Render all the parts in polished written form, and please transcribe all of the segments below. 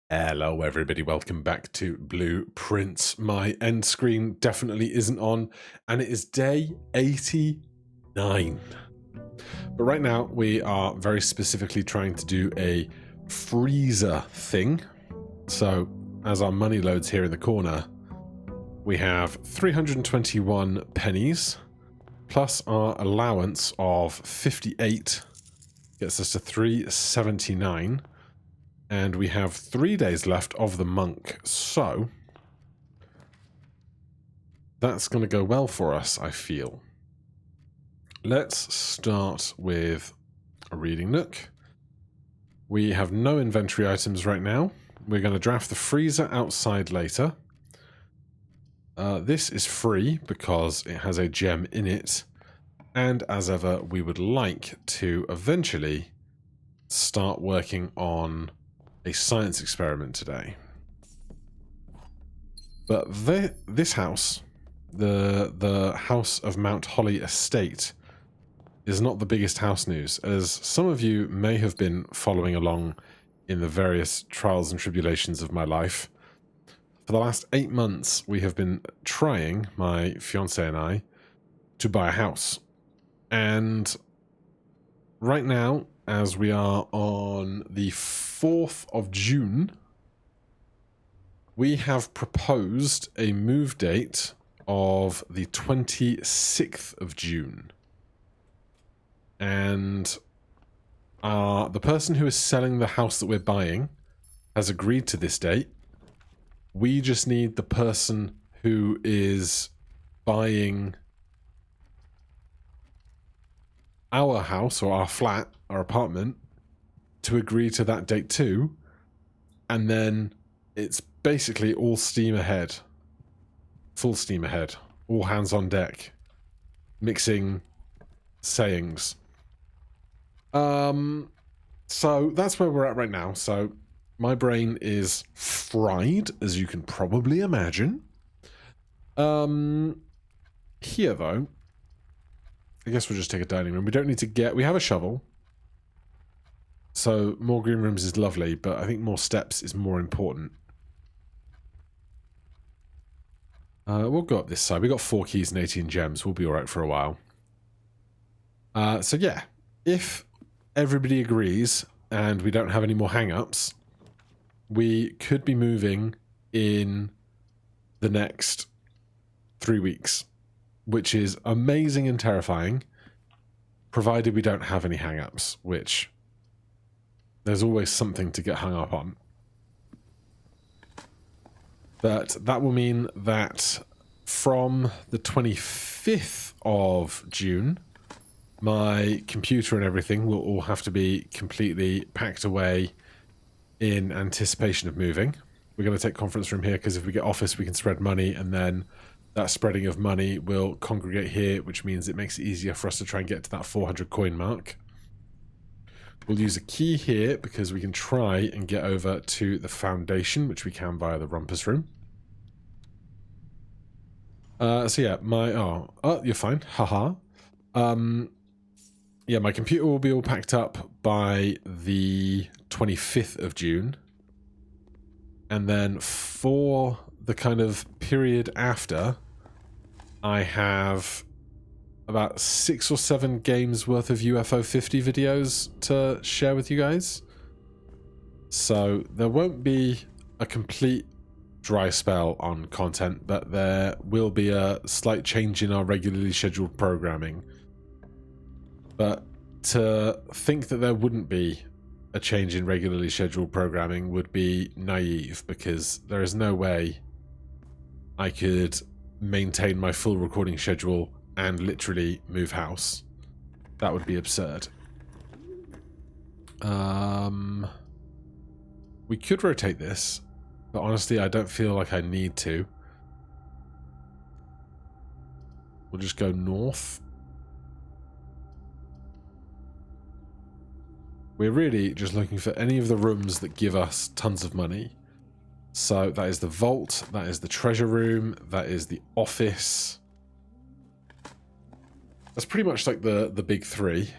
Hello everybody, welcome back to Blueprints. My end screen definitely isn't on, and it is day 89. But right now we are very specifically trying to do a freezer thing. So as our money loads here in the corner, we have 321 pennies, plus our allowance of 58 gets us to 379. And we have 3 days left of the monk, so that's going to go well for us, I feel. Let's start with a reading nook. We have no inventory items right now. We're going to draft the freezer outside later. This is free because it has a gem in it. And as ever, we would like to eventually start working on a science experiment today. But this house, the House of Mount Holly Estate, is not the biggest house news, as some of you may have been following along in the various trials and tribulations of my life. For the last 8 months, we have been trying, my fiancé and I, to buy a house. And right now, as we are on the 4th of June, we have proposed a move date of the 26th of June. And the person who is selling the house that we're buying has agreed to this date. We just need the person who is buying our house or our flat, our apartment, to agree to that date too, and then it's basically all steam ahead, full steam ahead, all hands on deck, mixing sayings. So that's where we're at right now. So my brain is fried, as you can probably imagine. Here though, I guess we'll just take a dining room. We don't need to we have a shovel. So more green rooms is lovely, but I think more steps is more important. We'll go up this side. We got 4 keys and 18 gems. We'll be alright for a while. So yeah, if everybody agrees and we don't have any more hang-ups, we could be moving in the next 3 weeks, which is amazing and terrifying, provided we don't have any hang-ups, which there's always something to get hung up on. But that will mean that from the 25th of June, my computer and everything will all have to be completely packed away in anticipation of moving. We're going to take conference room here because if we get office, we can spread money, and then that spreading of money will congregate here, which means it makes it easier for us to try and get to that 400 coin mark. We'll use a key here because we can try and get over to the foundation, which we can via the rumpus room. So yeah, you're fine. Haha. Yeah, my computer will be all packed up by the 25th of June. And then for the kind of period after, I have about 6 or 7 games worth of UFO 50 videos to share with you guys. So there won't be a complete dry spell on content, but there will be a slight change in our regularly scheduled programming. But to think that there wouldn't be a change in regularly scheduled programming would be naive, because there is no way I could maintain my full recording schedule and literally move house. That would be absurd. We could rotate this, but honestly I don't feel like I need to. We'll just go north. We're really just looking for any of the rooms that give us tons of money. So that is the vault, that is the treasure room, that is the office. That's pretty much like the big 3.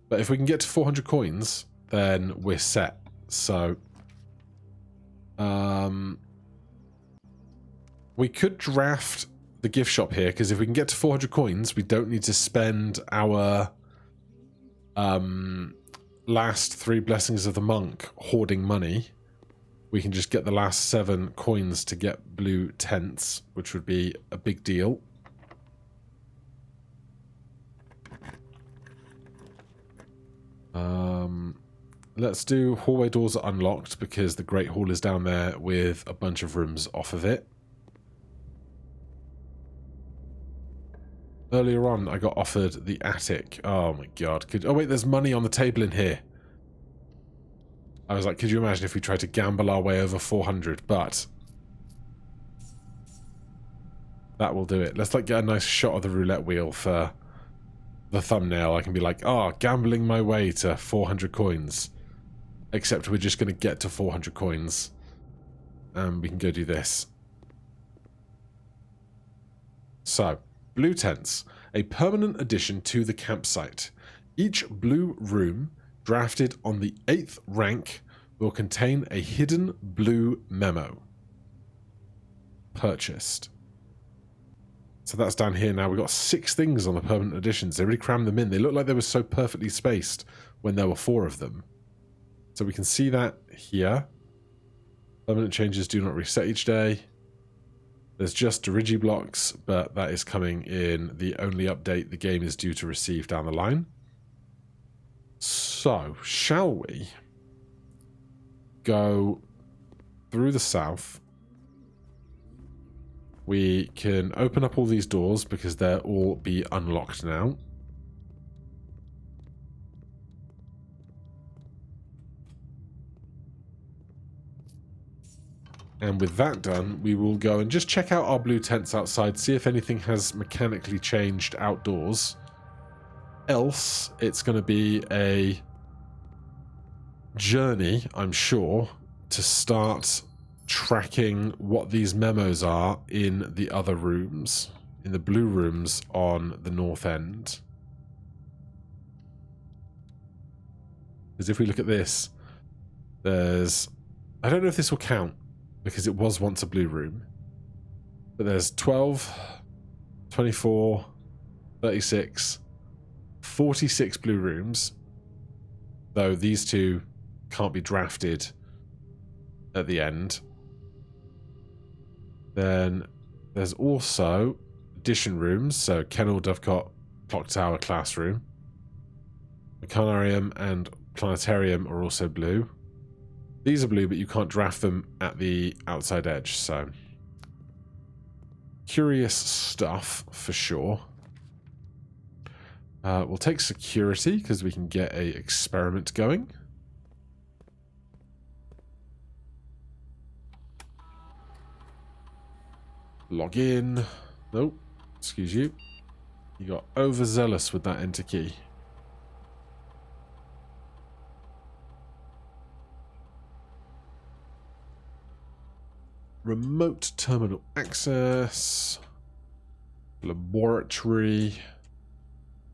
But if we can get to 400 coins, then we're set. So We could draft the gift shop here, because if we can get to 400 coins, we don't need to spend our last 3 blessings of the monk hoarding money. We can just get the last 7 coins to get blue tents, which would be a big deal. Let's do hallway doors are unlocked, because the Great Hall is down there with a bunch of rooms off of it. Earlier on, I got offered the attic. Oh my god. Oh wait, there's money on the table in here. I was like, could you imagine if we tried to gamble our way over 400? But that will do it. Let's like get a nice shot of the roulette wheel for the thumbnail. I can be like, oh, gambling my way to 400 coins. Except we're just going to get to 400 coins. And we can go do this. So, blue tents. A permanent addition to the campsite. Each blue room drafted on the 8th rank will contain a hidden blue memo. Purchased. So that's down here now. We've got 6 things on the permanent additions. They really crammed them in. They look like they were so perfectly spaced when there were 4 of them. So we can see that here. Permanent changes do not reset each day. There's just Dirigi blocks, but that is coming in the only update the game is due to receive down the line. So, shall we go through the south? We can open up all these doors because they'll all be unlocked now. And with that done, we will go and just check out our blue tents outside, see if anything has mechanically changed outdoors. Else, it's going to be a journey, I'm sure, to start tracking what these memos are in the other rooms, in the blue rooms on the north end. Because if we look at this, there's... I don't know if this will count, because it was once a blue room. But there's 12, 24, 36, 46 blue rooms. Though these 2 can't be drafted at the end. Then there's also addition rooms. So Kennel, Dovecot, Clock Tower, Classroom. Mechanarium and Planetarium are also blue. These are blue, but you can't draft them at the outside edge, so... Curious stuff, for sure. We'll take security, because we can get a experiment going. Log in. Nope. Excuse you. You got overzealous with that enter key. Remote terminal access. Laboratory.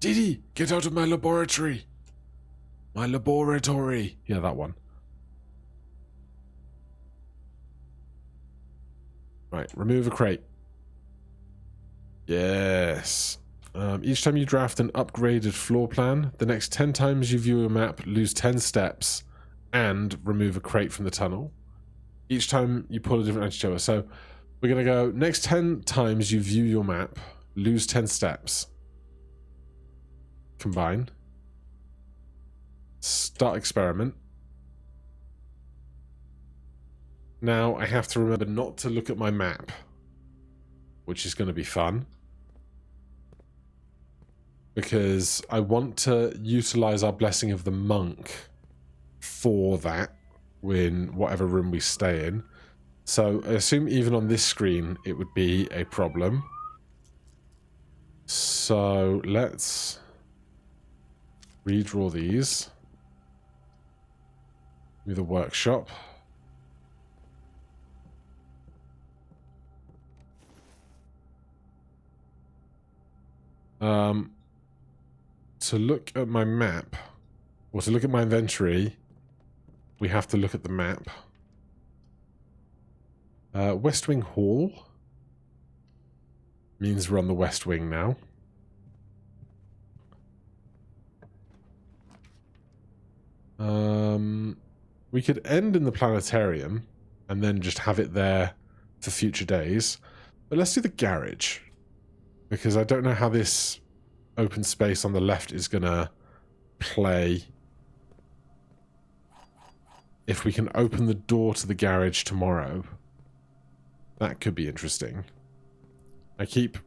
Didi, get out of my laboratory. My laboratory. Yeah, that one. Right, remove a crate. Yes. Each time you draft an upgraded floor plan, the next 10 times you view a map, lose 10 steps and remove a crate from the tunnel. Each time you pull a different anti-chamber. So we're going to go, next 10 times you view your map, lose 10 steps. Combine. Start experiment. Now I have to remember not to look at my map, which is going to be fun. Because I want to utilize our Blessing of the Monk for that. In whatever room we stay in. So I assume even on this screen it would be a problem. So let's redraw these. With a workshop. To look at my map, or to look at my inventory, we have to look at the map. West Wing Hall means we're on the West Wing now. We could end in the planetarium and then just have it there for future days. But let's do the garage, because I don't know how this open space on the left is going to play. If we can open the door to the garage tomorrow, that could be interesting. I keep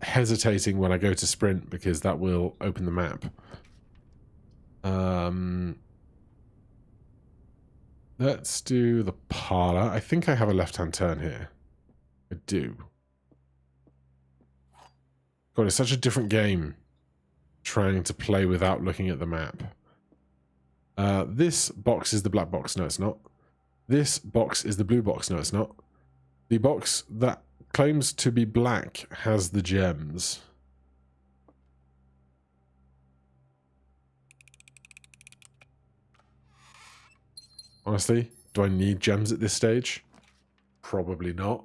hesitating when I go to sprint because that will open the map. Let's do the parlor. I think I have a left-hand turn here. I do. God, it's such a different game trying to play without looking at the map. This box is the black box. No, it's not. This box is the blue box. No, it's not. The box that claims to be black has the gems. Honestly, do I need gems at this stage? Probably not.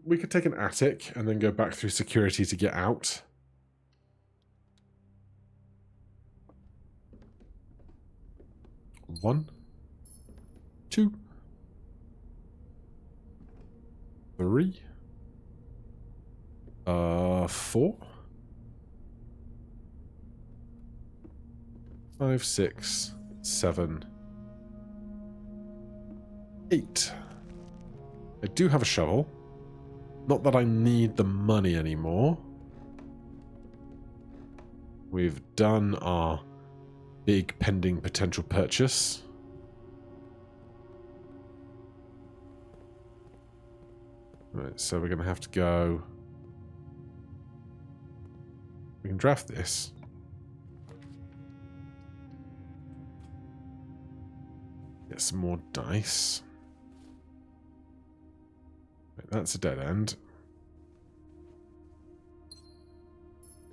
We could take an attic and then go back through security to get out. One, two, three, 4, 5, 6, 7, 8. I do have a shovel. Not that I need the money anymore. We've done our big pending potential purchase. Right, so we're going to have to go... We can draft this. Get some more dice. Right, that's a dead end.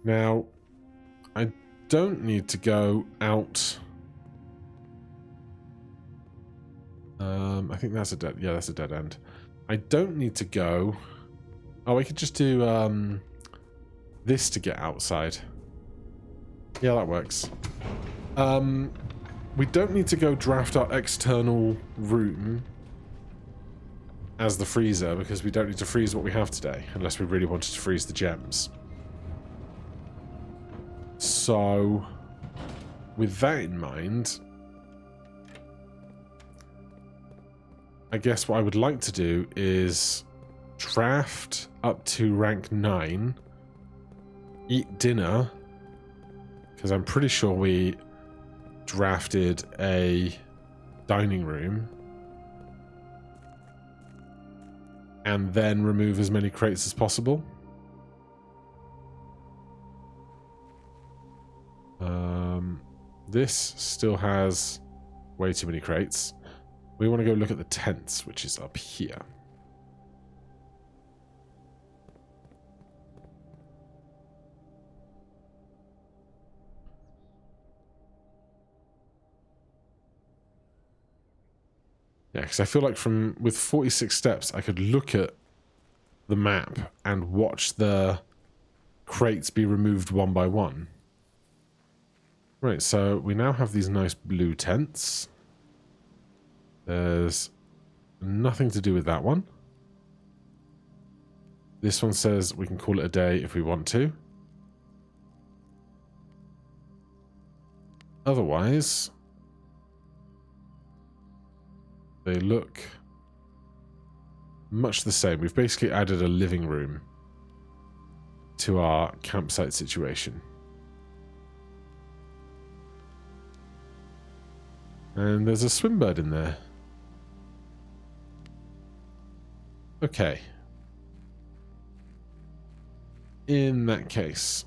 Now, I don't need to go out. I think that's a dead... Yeah, that's a dead end. I don't need to go... Oh, I could just do this to get outside. Yeah, that works. We don't need to go draft our external room as the freezer, because we don't need to freeze what we have today, unless we really wanted to freeze the gems. So, with that in mind, I guess what I would like to do is draft up to rank 9, eat dinner, because I'm pretty sure we drafted a dining room, and then remove as many crates as possible. This still has way too many crates. We want to go look at the tents, which is up here. Yeah, because I feel like with 46 steps, I could look at the map and watch the crates be removed one by one. Right, so we now have these nice blue tents. There's nothing to do with that one. This one says we can call it a day if we want to. Otherwise, they look much the same. We've basically added a living room to our campsite situation. And there's a swim bird in there. Okay. In that case,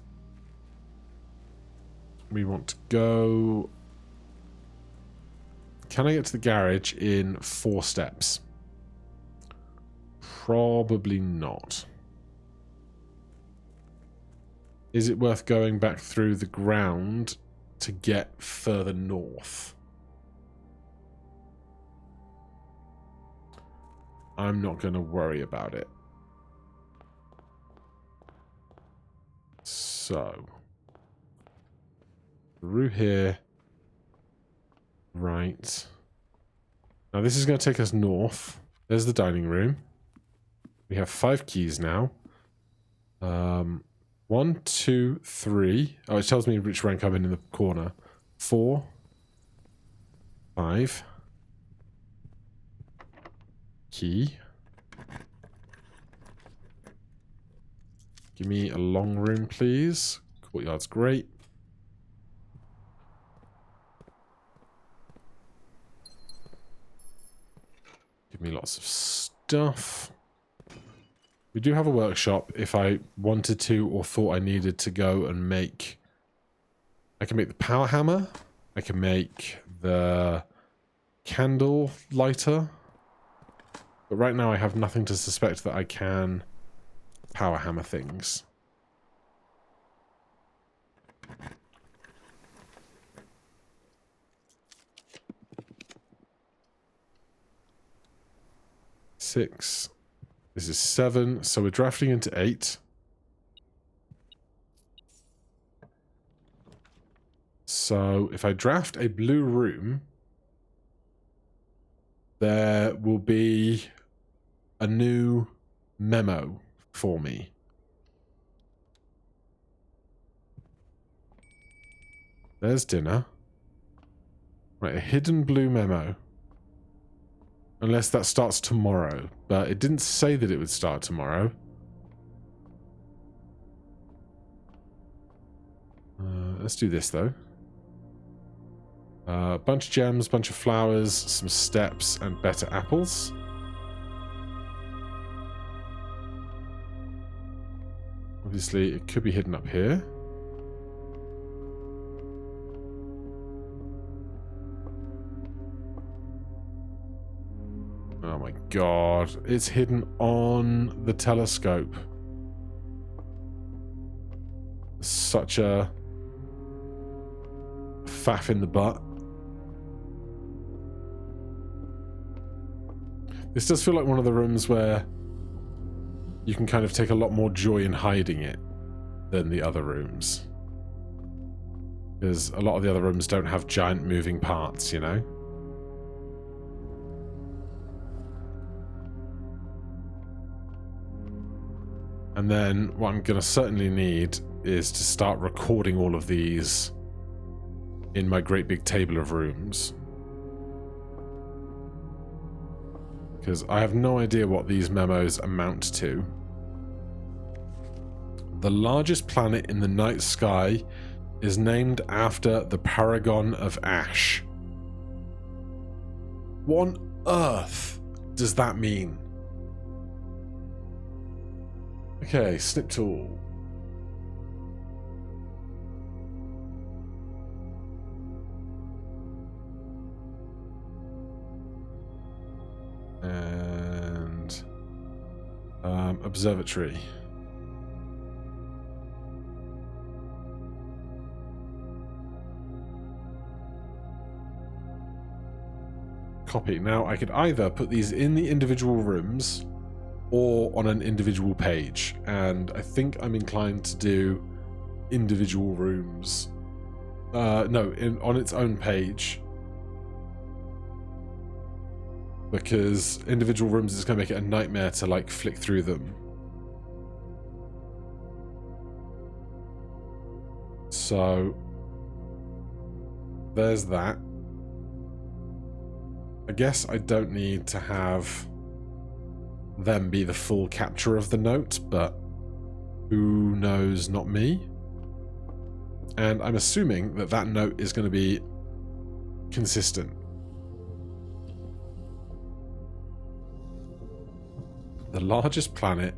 we want to go... Can I get to the garage in 4 steps? Probably not. Is it worth going back through the ground to get further north? I'm not going to worry about it. So, through here, right. Now this is going to take us north. There's the dining room. We have 5 keys now. 1, 2, 3. Oh, it tells me which rank I'm in the corner. 4, 5. Key. Give me a long room, please. Courtyard's great. Give me lots of stuff. We do have a workshop if I wanted to or thought I needed to go and make... I can make the power hammer. I can make the candle lighter. But right now I have nothing to suspect that I can power hammer things. Six. This is 7, so we're drafting into 8. So if I draft a blue room, there will be a new memo for me. There's dinner. Right, a hidden blue memo. Unless that starts tomorrow. But it didn't say that it would start tomorrow. Let's do this, though. Bunch of gems, bunch of flowers, some steps, and better apples. Obviously, it could be hidden up here. Oh my god, it's hidden on the telescope. Such a faff in the butt. This does feel like one of the rooms where you can kind of take a lot more joy in hiding it than the other rooms. Because a lot of the other rooms don't have giant moving parts, you know? And then what I'm going to certainly need is to start recording all of these in my great big table of rooms. Because I have no idea what these memos amount to. The largest planet in the night sky is named after the Paragon of Ash. What on earth does that mean? Okay, snip tool. And observatory. Copy. Now I could either put these in the individual rooms or on an individual page, and I think I'm inclined to do individual rooms. No, on its own page. Because individual rooms is going to make it a nightmare to, like, flick through them. So, there's that. I guess I don't need to have them be the full capture of the note, but who knows, not me. And I'm assuming that that note is going to be consistent. The largest planet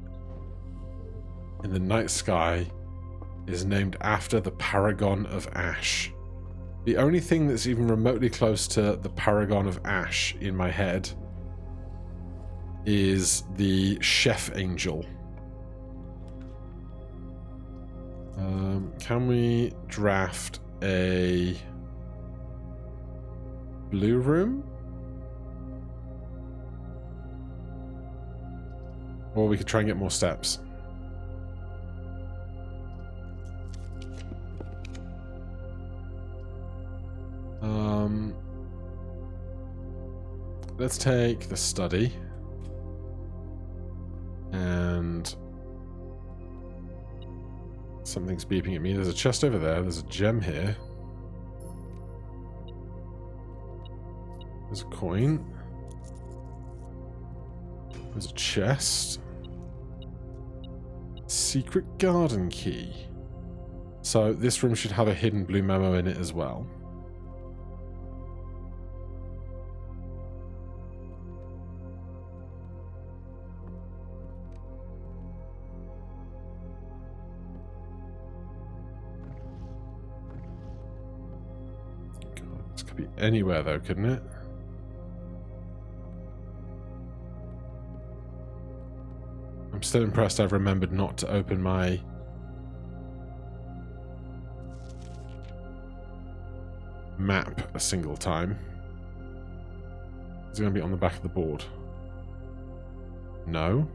in the night sky is named after the Paragon of Ash. The only thing that's even remotely close to the Paragon of Ash in my head is the Chef Angel. Can we draft a blue room? Or we could try and get more steps. Let's take the study. And something's beeping at me. There's a chest over there. There's a gem here. There's a coin. There's a chest. Secret garden key. So this room should have a hidden blue memo in it as well. God, this could be anywhere though, couldn't it? I'm still impressed I've remembered not to open my map a single time. Is it going to be on the back of the board? No.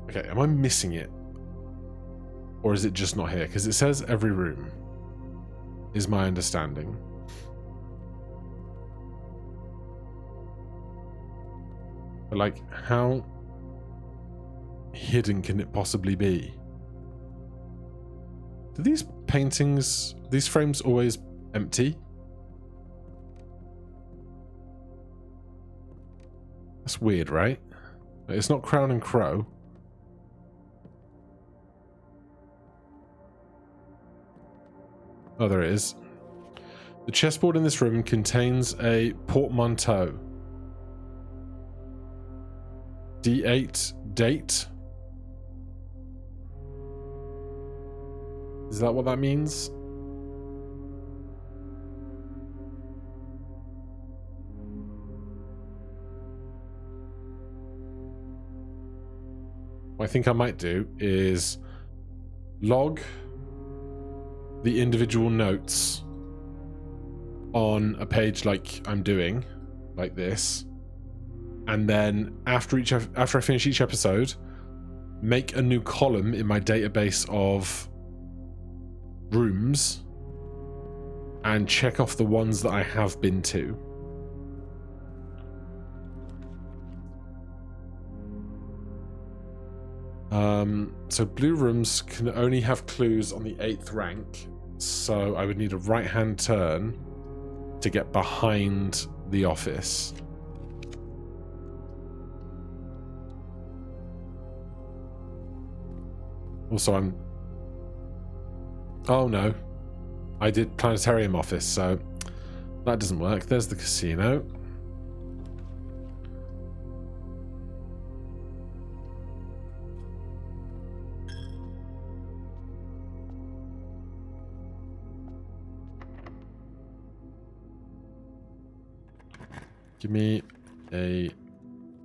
Okay, am I missing it? Or is it just not here? Because it says every room, is my understanding. But like, how hidden can it possibly be? Do these paintings, these frames always empty? That's weird, right? It's not Crown and Crow. Oh, there it is. The chessboard in this room contains a portmanteau. D8 date. Is that what that means? What I think I might do is log the individual notes on a page like I'm doing, like this. And then after I finish each episode, make a new column in my database of rooms and check off the ones that I have been to. So blue rooms can only have clues on the 8th rank, so I would need a right-hand turn to get behind the office. Also, oh no, I did planetarium office, so that doesn't work. There's the casino. Give me a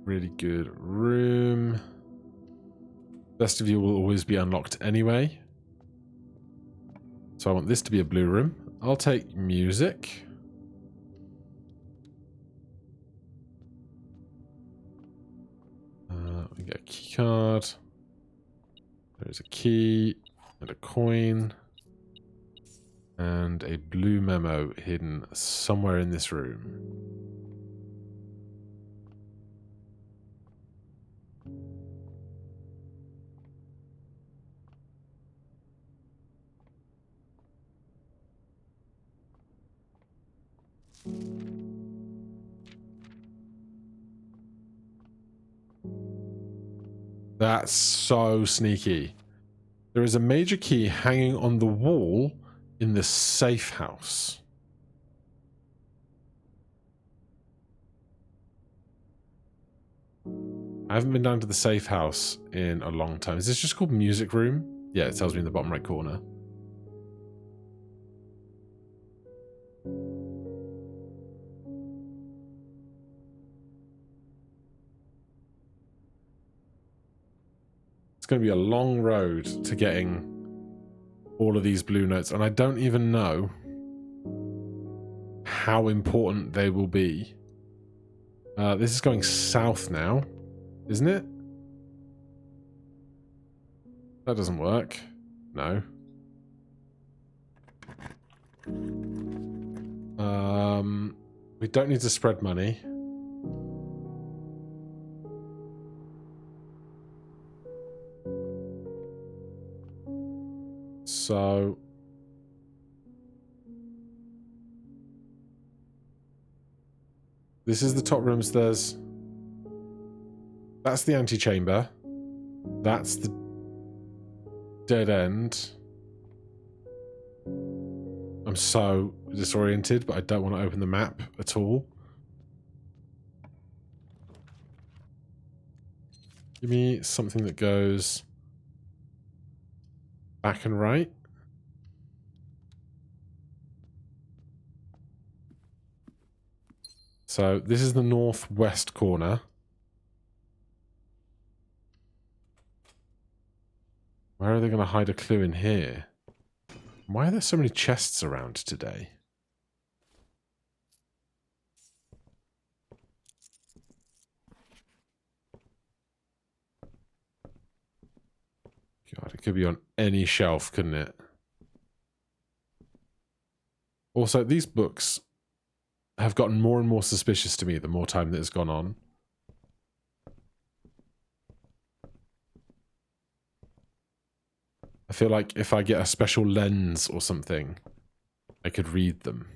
really good room. Best of you will always be unlocked anyway. So I want this to be a blue room. I'll take music. We get a key card. There's a key and a coin. And a blue memo hidden somewhere in this room. That's so sneaky. There is a major key hanging on the wall in the safe house. I haven't been down to the safe house in a long time. Is this just called music room? Yeah, it tells me in the bottom right corner. It's going to be a long road to getting all of these blue notes, and I don't even know how important they will be. This is going south now, isn't it? That doesn't work. No. We don't need to spread money. So this is the top rooms. That's the antechamber. That's the dead end. I'm so disoriented, but I don't want to open the map at all. Give me something that goes back and right. So this is the northwest corner. Where are they going to hide a clue in here? Why are there so many chests around today? God, it could be on any shelf, couldn't it? Also, these books have gotten more and more suspicious to me the more time that has gone on. I feel like if I get a special lens or something, I could read them.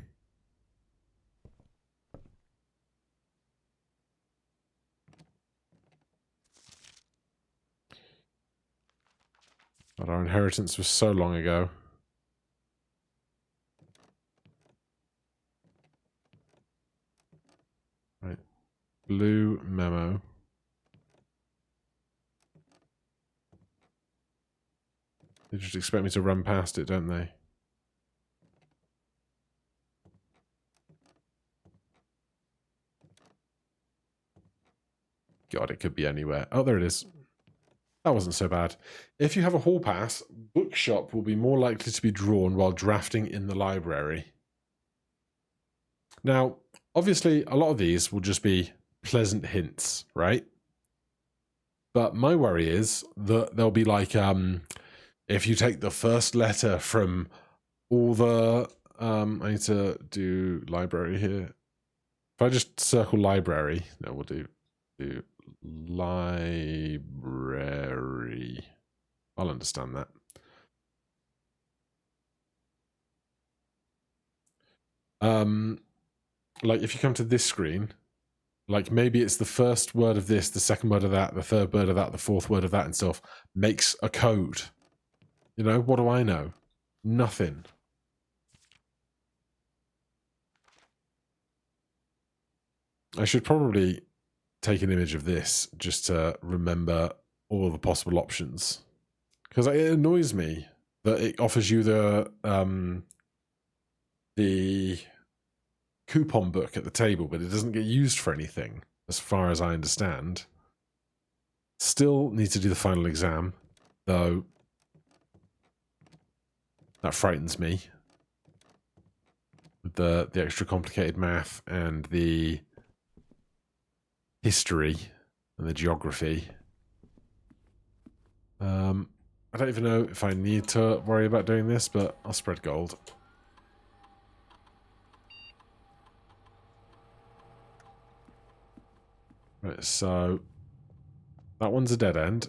But our inheritance was so long ago. Right. Blue memo. They just expect me to run past it, don't they? God, it could be anywhere. Oh, there it is. That wasn't so bad. If you have a hall pass, bookshop will be more likely to be drawn while drafting in the library. Now, obviously, a lot of these will just be pleasant hints, right? But my worry is that there'll be like, if you take the first letter from all the... I need to do library here. If I just circle library, no, we'll do library. I'll understand that. Like if you come to this screen, like maybe it's the first word of this, the second word of that, the third word of that, the fourth word of that and stuff makes a code. You know, what do I know? Nothing. I should probably take an image of this just to remember all the possible options. Because it annoys me that it offers you the coupon book at the table, but it doesn't get used for anything, as far as I understand. Still need to do the final exam, though that frightens me. The extra complicated math and the history and the geography. I don't even know if I need to worry about doing this, but I'll spread gold. Right, so that one's a dead end.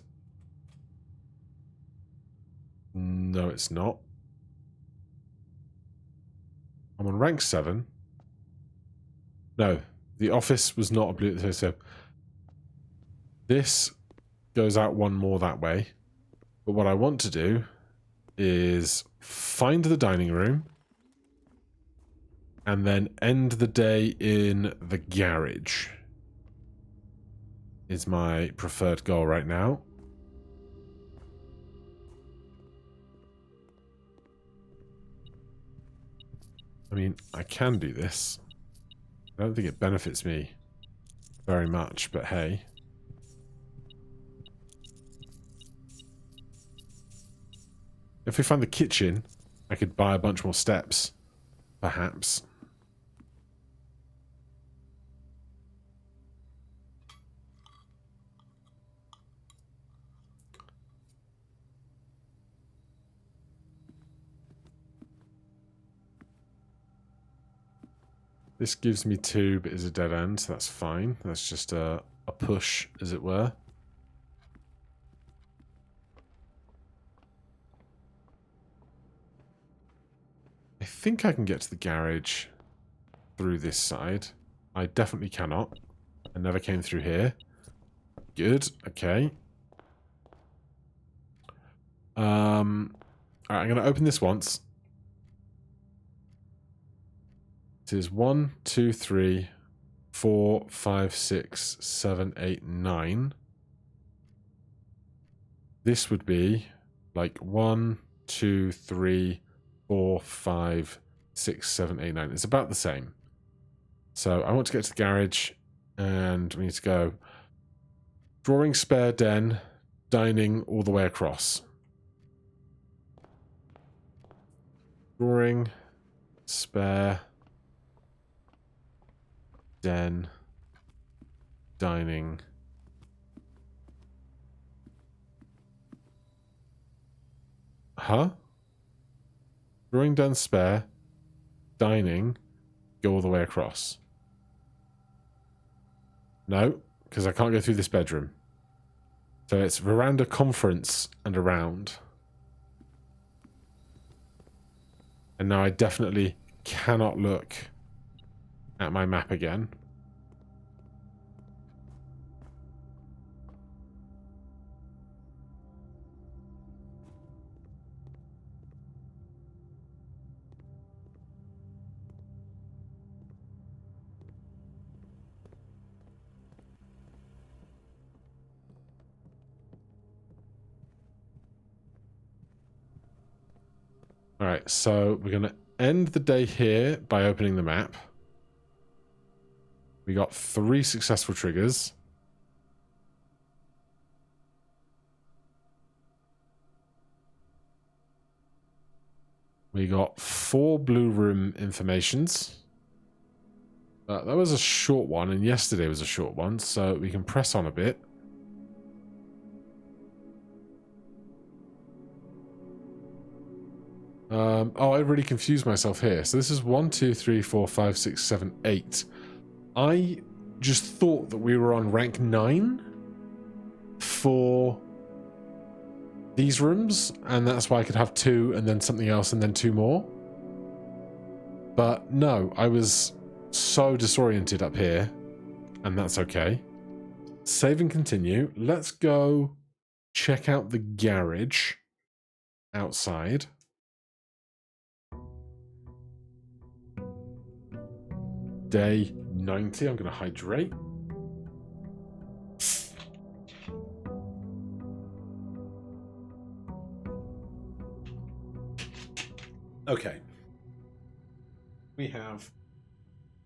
No, it's not. I'm on rank 7. No, the office was not a blue. So this goes out one more that way. But what I want to do is find the dining room and then end the day in the garage. Is my preferred goal right now. I mean, I can do this. I don't think it benefits me very much, but hey. If we find the kitchen, I could buy a bunch more steps, perhaps. This gives me 2, but is a dead end, so that's fine. That's just a push, as it were. I think I can get to the garage through this side. I definitely cannot. I never came through here. Good, okay. Alright, I'm going to open this once. It is 1, 2, 3, 4, 5, 6, 7, 8, 9. This would be like 1, 2, 3, 4, 5, 6, 7, 8, 9. It's about the same. So I want to get to the garage, and we need to go drawing, spare, den, dining all the way across. Drawing, spare, den, dining. Huh? Drawing, den, spare, dining, go all the way across. No, because I can't go through this bedroom. So it's veranda, conference, and around. And now I definitely cannot look at my map again. Alright, so we're going to end the day here by opening the map. We got 3 successful triggers. We got 4 blue room informations. That was a short one, and yesterday was a short one, so we can press on a bit. Oh, I really confused myself here. So this is 1, 2, 3, 4, 5, 6, 7, 8. I just thought that we were on rank 9 for these rooms, and that's why I could have 2 and then something else and then 2 more. But no, I was so disoriented up here, and that's okay. Save and continue. Let's go check out the garage outside. Day 90. I'm going to hydrate. Okay. We have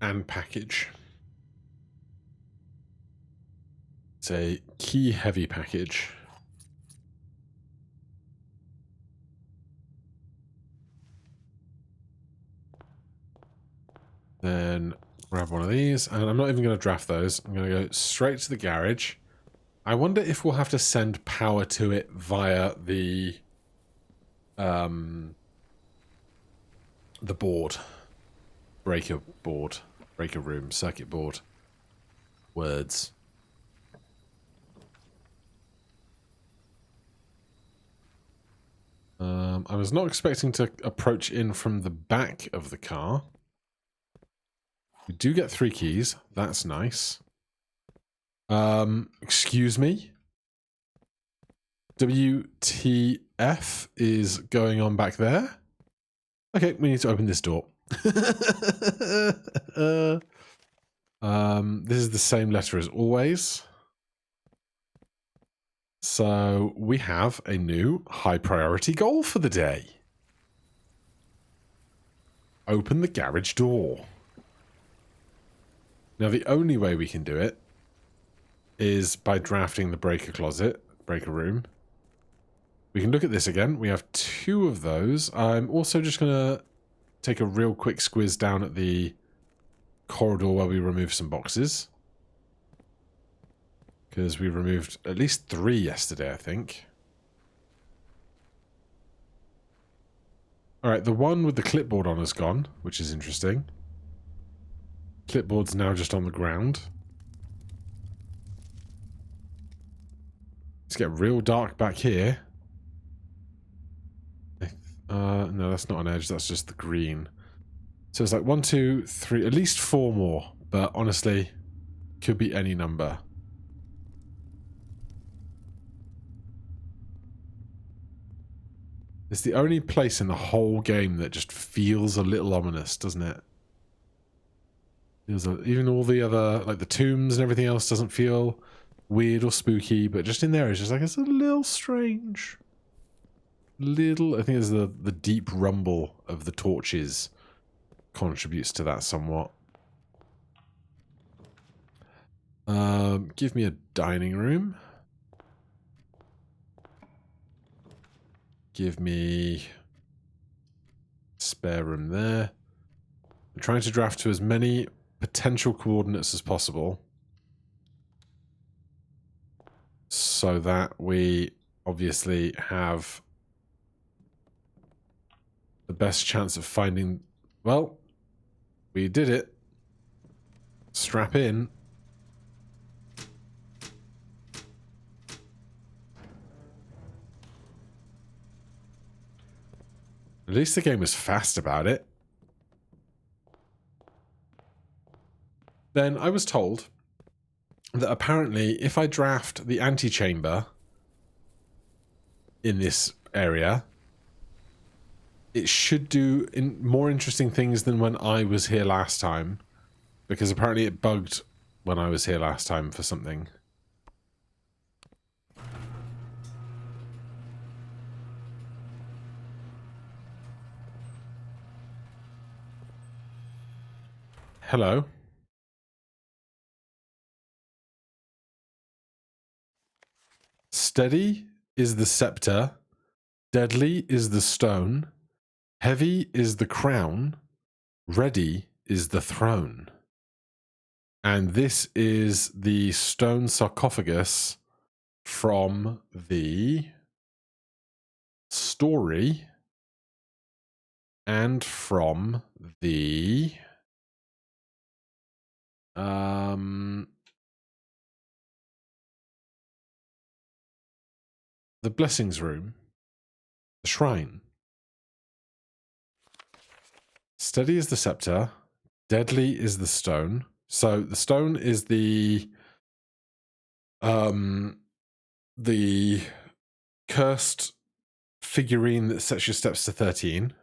an package. It's a key heavy package. Then grab one of these, and I'm not even going to draft those. I'm going to go straight to the garage. I wonder if we'll have to send power to it via the board. Breaker board. Breaker room. Circuit board. Words. I was not expecting to approach in from the back of the car. We do get 3 keys. That's nice. Excuse me? WTF is going on back there? Okay, we need to open this door. This is the same letter as always. So we have a new high priority goal for the day. Open the garage door. Now the only way we can do it is by drafting the breaker closet, breaker room. We can look at this again. We have 2 of those. I'm also just going to take a real quick squiz down at the corridor where we removed some boxes. Because we removed at least 3 yesterday, I think. Alright, the one with the clipboard on is gone, which is interesting. Clipboard's now just on the ground. Let's get real dark back here. No, that's not an edge, that's just the green. So it's like 1, 2, 3, at least 4 more, but honestly, could be any number. It's the only place in the whole game that just feels a little ominous, doesn't it? Even all the other, like the tombs and everything else doesn't feel weird or spooky, but just in there it's just like, it's a little strange. I think it's the deep rumble of the torches contributes to that somewhat. Give me a dining room. Give me spare room there. I'm trying to draft to as many potential coordinates as possible so that we obviously have the best chance of finding... Well, we did it. Strap in. At least the game was fast about it. Then I was told that apparently if I draft the antechamber in this area, it should do more interesting things than when I was here last time, because apparently it bugged when I was here last time for something. Hello. Steady is the scepter, deadly is the stone, heavy is the crown, ready is the throne. And this is the stone sarcophagus from the story and from the blessings room, the shrine. Steady is the scepter, deadly is the stone. So the stone is the cursed figurine that sets your steps to 13.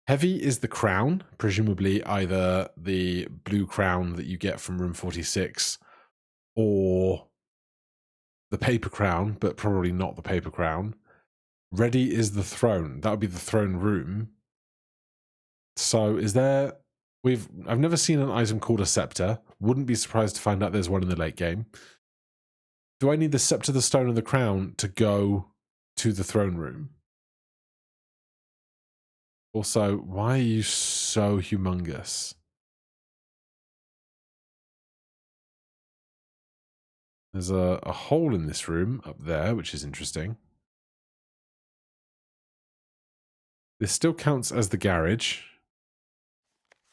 Heavy is the crown, presumably either the blue crown that you get from room 46 or the paper crown, but probably not the paper crown. Ready is the throne. That would be the throne room. So is there... I've never seen an item called a scepter. Wouldn't be surprised to find out there's one in the late game. Do I need the scepter, the stone, and the crown to go to the throne room? Also, why are you so humongous? There's a hole in this room up there, which is interesting. This still counts as the garage.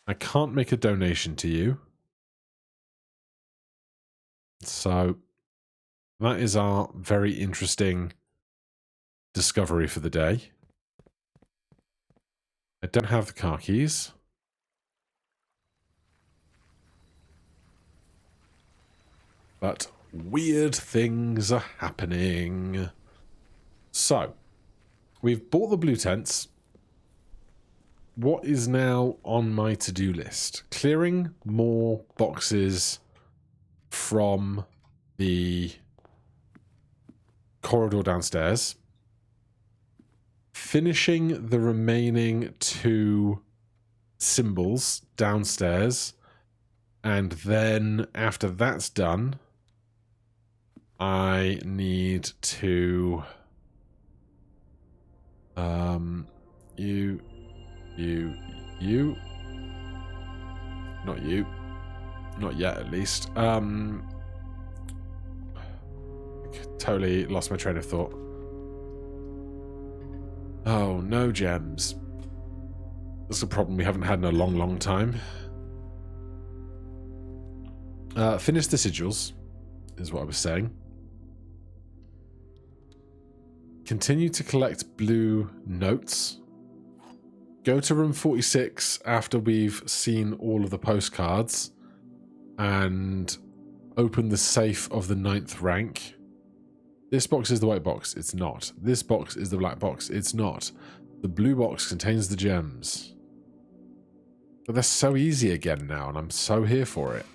I can't make a donation to you. So that is our very interesting discovery for the day. I don't have the car keys. But weird things are happening. So, we've bought the blue tents. What is now on my to-do list? Clearing more boxes from the corridor downstairs. Finishing the remaining 2 symbols downstairs. And then after that's done, I need to... You. Not you. Not yet, at least. Totally lost my train of thought. Oh, no gems. That's a problem we haven't had in a long, long time. Finish the sigils, is what I was saying. Continue to collect blue notes. Go to room 46 after we've seen all of the postcards and open the safe of the 9th rank. This box is the white box. It's not. This box is the black box. It's not. The blue box contains the gems. But they're so easy again now, and I'm so here for it.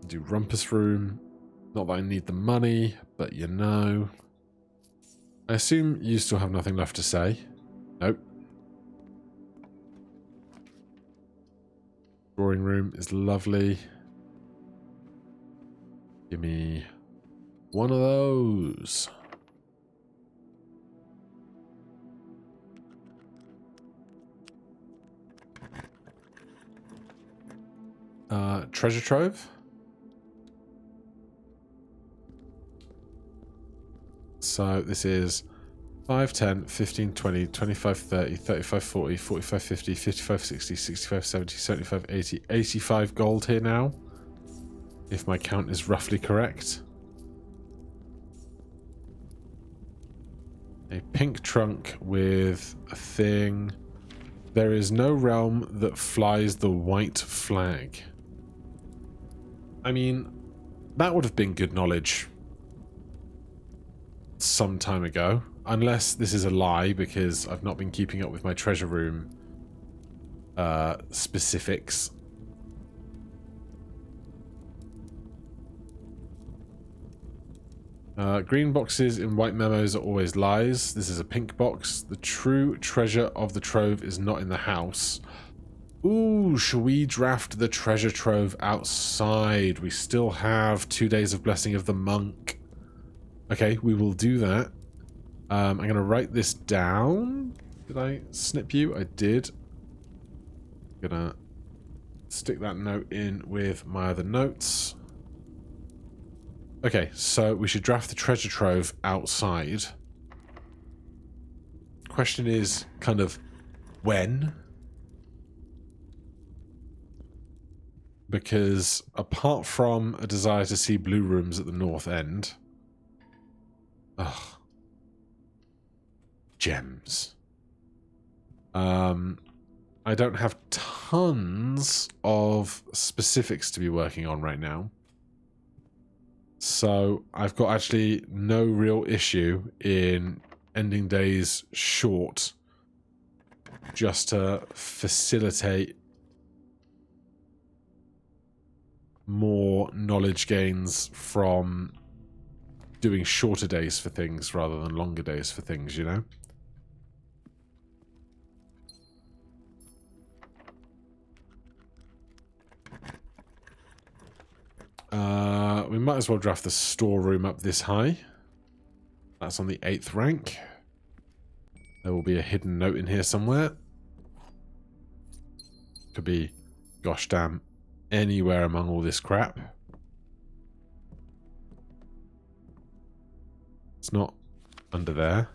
Do Rumpus Room. Not that I need the money, but you know. I assume you still have nothing left to say. Nope. Drawing room is lovely. Give me one of those. Treasure trove. So this is 5, 10, 15, 20, 25, 30, 35, 40, 45, 50, 55, 60, 65, 70, 75, 80, 85 gold here now. If my count is roughly correct. A pink trunk with a thing. There is no realm that flies the white flag. I mean, that would have been good knowledge some time ago. Unless this is a lie, because I've not been keeping up with my treasure room specifics. Green boxes in white memos are always lies. This is a pink box. The true treasure of the trove is not in the house. Ooh, shall we draft the treasure trove outside? We still have 2 days of Blessing of the Monk. Okay, we will do that. I'm going to write this down. Did I snip you? I did. I'm going to stick that note in with my other notes. Okay, so we should draft the treasure trove outside. Question is kind of when? Because apart from a desire to see blue rooms at the north end... Ugh. Gems. I don't have tons of specifics to be working on right now. So I've got actually no real issue in ending days short just to facilitate more knowledge gains from doing shorter days for things rather than longer days for things, you know? We might as well draft the storeroom up this high. That's on the 8th rank. There will be a hidden note in here somewhere. Could be, gosh damn, anywhere among all this crap. It's not under there.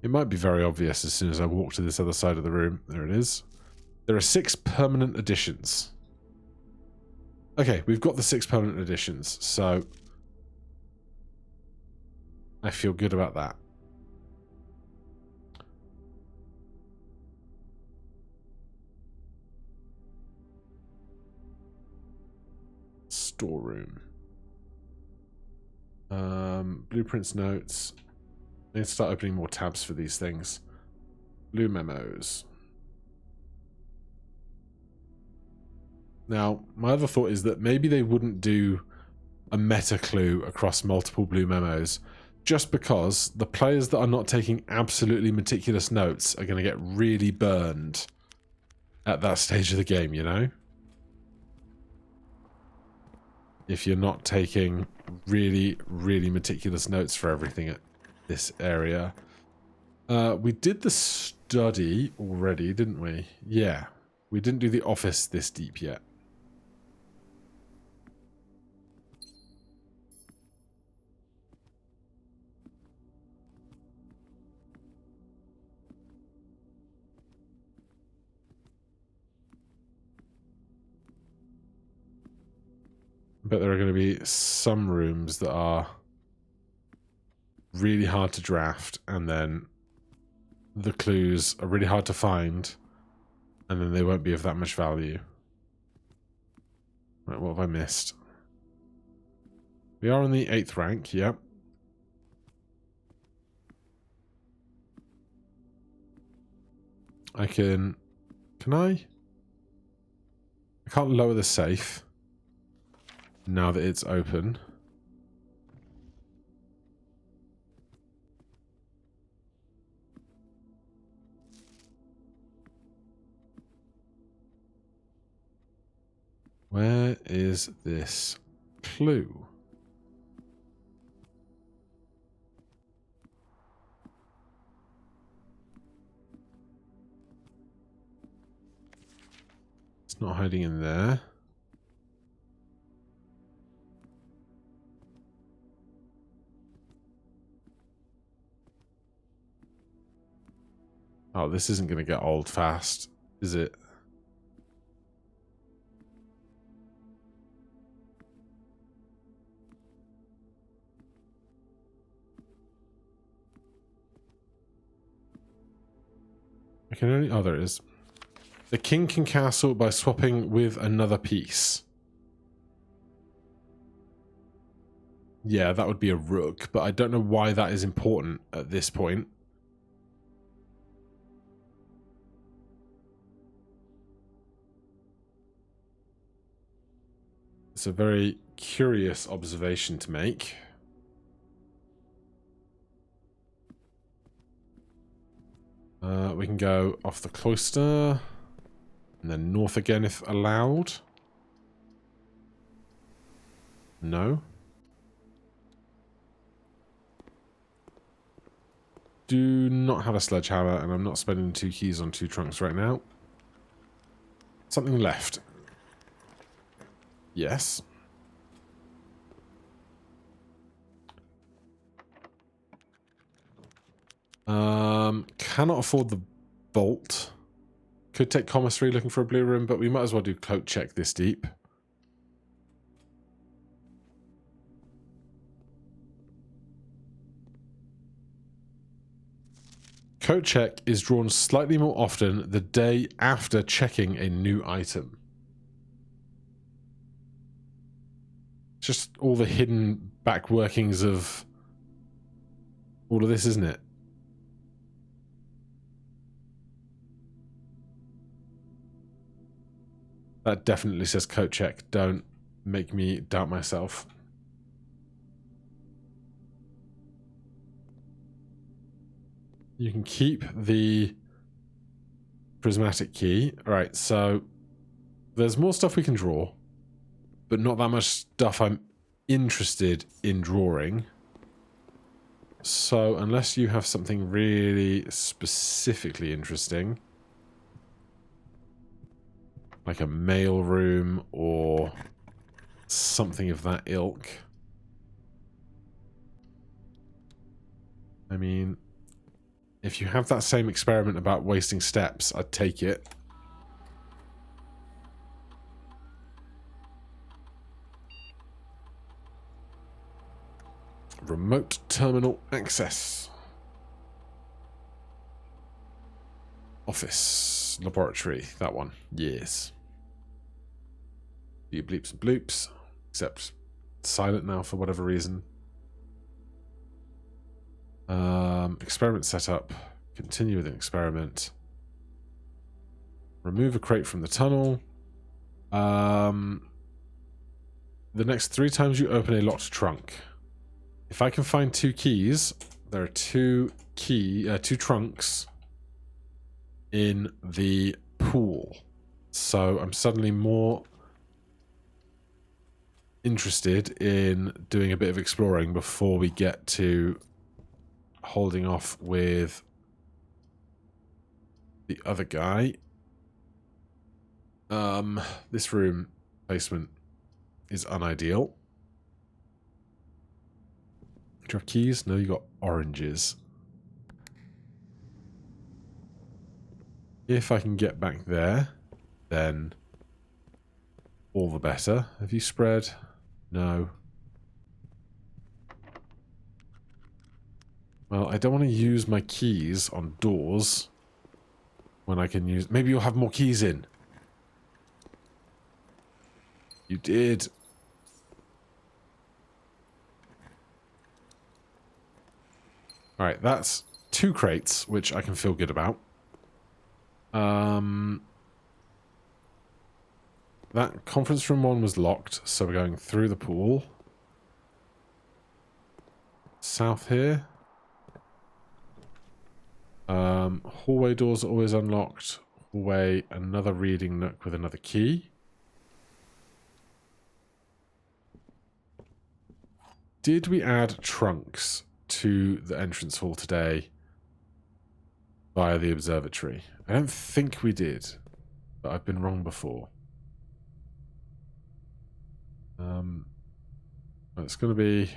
It might be very obvious as soon as I walk to this other side of the room. There it is. There are 6 permanent additions. Okay, we've got the 6 permanent additions, so I feel good about that. Storeroom. Blueprints, notes. I need to start opening more tabs for these things. Blue memos. Now, my other thought is that maybe they wouldn't do a meta clue across multiple blue memos, just because the players that are not taking absolutely meticulous notes are going to get really burned at that stage of the game, you know? If you're not taking really, really meticulous notes for everything at this area. We did the study already, didn't we? Yeah. We didn't do the office this deep yet. I bet there are going to be some rooms that are really hard to draft, and then the clues are really hard to find, and then they won't be of that much value. Right, what have I missed? We are on the 8th rank, yep. Can I? I can't lower the safe now that it's open. Where is this clue? It's not hiding in there. Oh, this isn't going to get old fast, is it? I can only... Oh, there it is. The king can castle by swapping with another piece. Yeah, that would be a rook, but I don't know why that is important at this point. It's a very curious observation to make. We can go off the cloister, and then north again if allowed. No. Do not have a sledgehammer, and I'm not spending 2 keys on 2 trunks right now. Something left. Yes. Cannot afford the bolt. Could take commissary looking for a blue room, but we might as well do coat check this deep. Coat check is drawn slightly more often the day after checking a new item. Just all the hidden back workings of all of this, isn't it? That definitely says coat check. Don't make me doubt myself. You can keep the prismatic key. Alright, so there's more stuff we can draw, but not that much stuff I'm interested in drawing. So unless you have something really specifically interesting, like a mail room or something of that ilk. I mean, if you have that same experiment about wasting steps, I'd take it. Remote terminal access. Office. Laboratory. That one. Yes. Few bleeps and bloops. Except silent now for whatever reason. Experiment setup. Continue with an experiment. Remove a crate from the tunnel. The next 3 times you open a locked trunk. If I can find 2 keys, there are 2 trunks in the pool. So I'm suddenly more interested in doing a bit of exploring before we get to holding off with the other guy. This room placement is unideal. Do you have keys? No, you got oranges. If I can get back there, then all the better. Have you spread? No. Well, I don't want to use my keys on doors when I can use... Maybe you'll have more keys in. You did. Alright, that's 2 crates, which I can feel good about. That conference room one was locked, so we're going through the pool. South here. Hallway doors are always unlocked. Hallway, another reading nook with another key. Did we add trunks to the entrance hall today via the observatory? I don't think we did, but I've been wrong before. It's going to be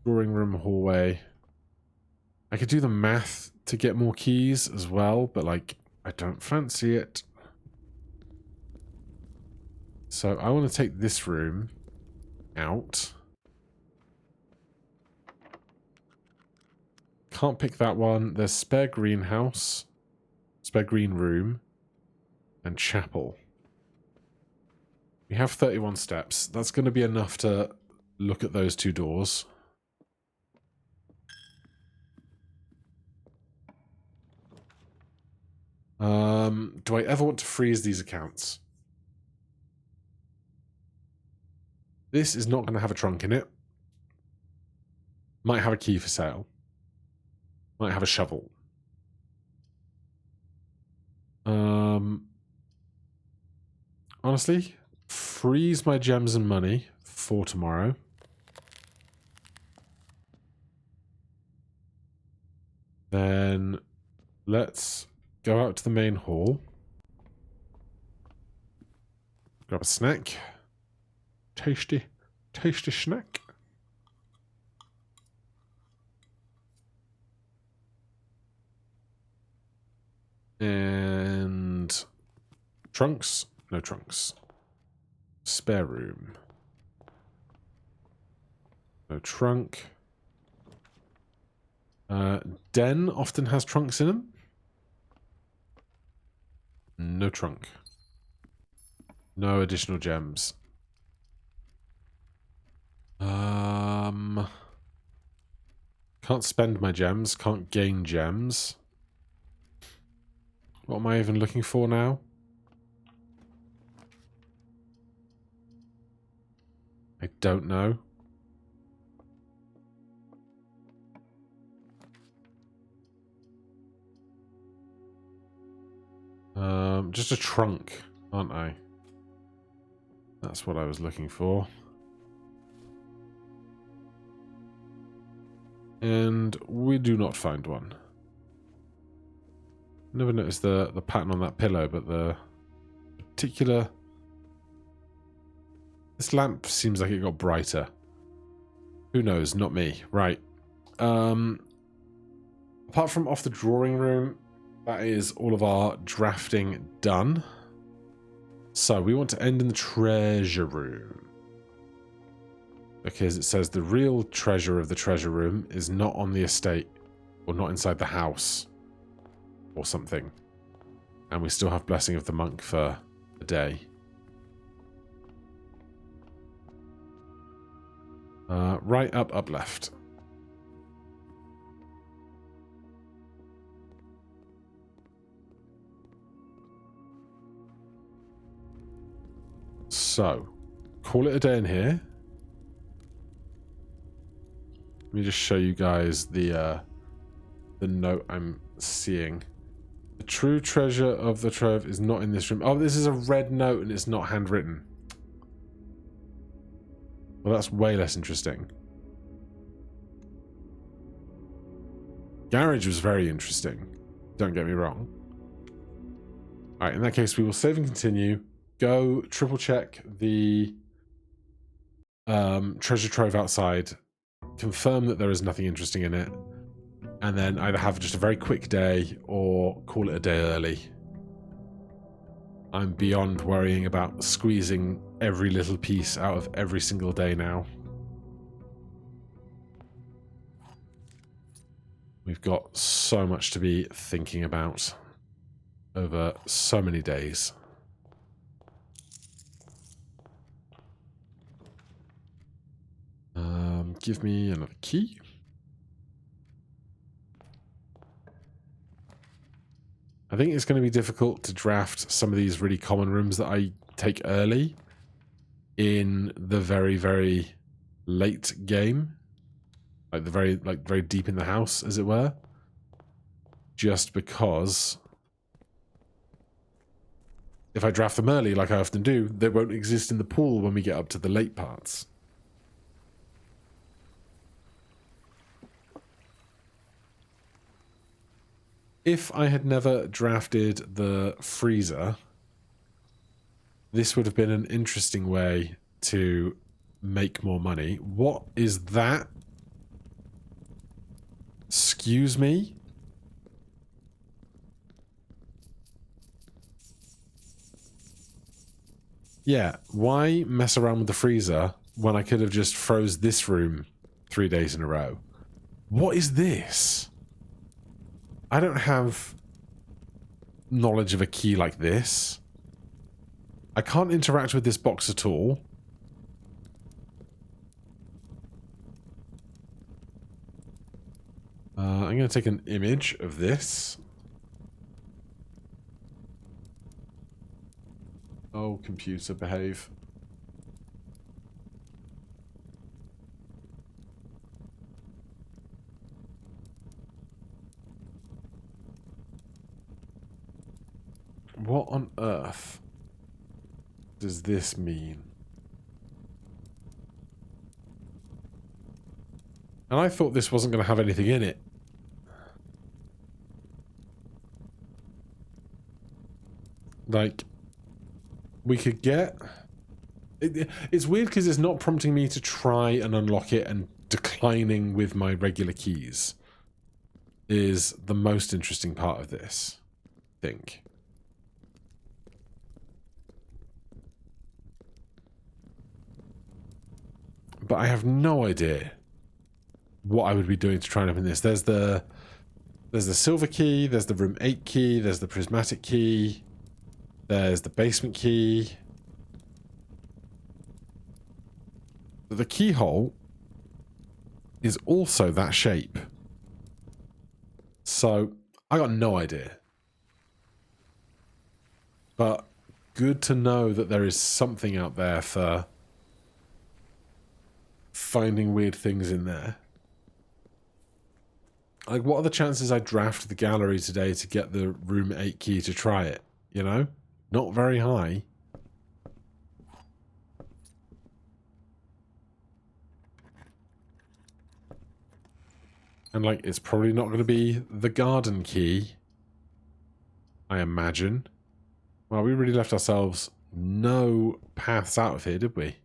drawing room, hallway. I could do the math to get more keys as well, but like, I don't fancy it. So I want to take this room out. Can't pick that one. There's spare greenhouse, spare green room, and chapel. We have 31 steps. That's going to be enough to look at those 2 doors. Do I ever want to freeze these accounts? This is not going to have a trunk in it. Might have a key for sale. Might have a shovel. Honestly, freeze my gems and money for tomorrow. Then let's go out to the main hall. Grab a snack. Tasty, tasty snack. And trunks? No trunks. Spare room. No trunk. Den often has trunks in them. No trunk. No additional gems. Can't spend my gems. Can't gain gems. What am I even looking for now? I don't know. Just a trunk, aren't I? That's what I was looking for. And we do not find one. Never noticed the pattern on that pillow, but the particular... This lamp seems like it got brighter. Who knows? Not me. Right. Apart from off the drawing room, that is all of our drafting done. So we want to end in the treasure room. Because it says the real treasure of the treasure room is not on the estate. Or not inside the house. Or something. And we still have Blessing of the Monk for a day. Right, up, up, left. So, call it a day in here. Let me just show you guys the note I'm seeing. The true treasure of the trove is not in this room. Oh, this is a red note and it's not handwritten. Well, that's way less interesting. Garage was very interesting. Don't get me wrong. Alright, in that case, we will save and continue. Go triple check the treasure trove outside. Confirm that there is nothing interesting in it. And then either have just a very quick day or call it a day early. I'm beyond worrying about squeezing every little piece out of every single day now. We've got so much to be thinking about over so many days. Give me another key. I think it's going to be difficult to draft some of these really common rooms that I take early in the very, very late game. Like the very deep in the house, as it were. Just because if I draft them early, like I often do, they won't exist in the pool when we get up to the late parts. If I had never drafted the freezer, this would have been an interesting way to make more money. What is that? Excuse me? Yeah, why mess around with the freezer when I could have just froze this room 3 days in a row? What is this? I don't have knowledge of a key like this. I can't interact with this box at all. I'm going to take an image of this. Oh, computer, behave. What on earth does this mean? And I thought this wasn't going to have anything in it. Like, we could get... It's weird because it's not prompting me to try and unlock it, and declining with my regular keys is the most interesting part of this, I think. But I have no idea what I would be doing to try and open this. There's the silver key, there's the room 8 key, there's the prismatic key, there's the basement key. But the keyhole is also that shape. So I got no idea. But good to know that there is something out there for finding weird things in there. Like, what are the chances I draft the gallery today to get the room 8 key to try it? You know? Not very high. And, like, it's probably not going to be the garden key, I imagine. Well, we really left ourselves no paths out of here, did we?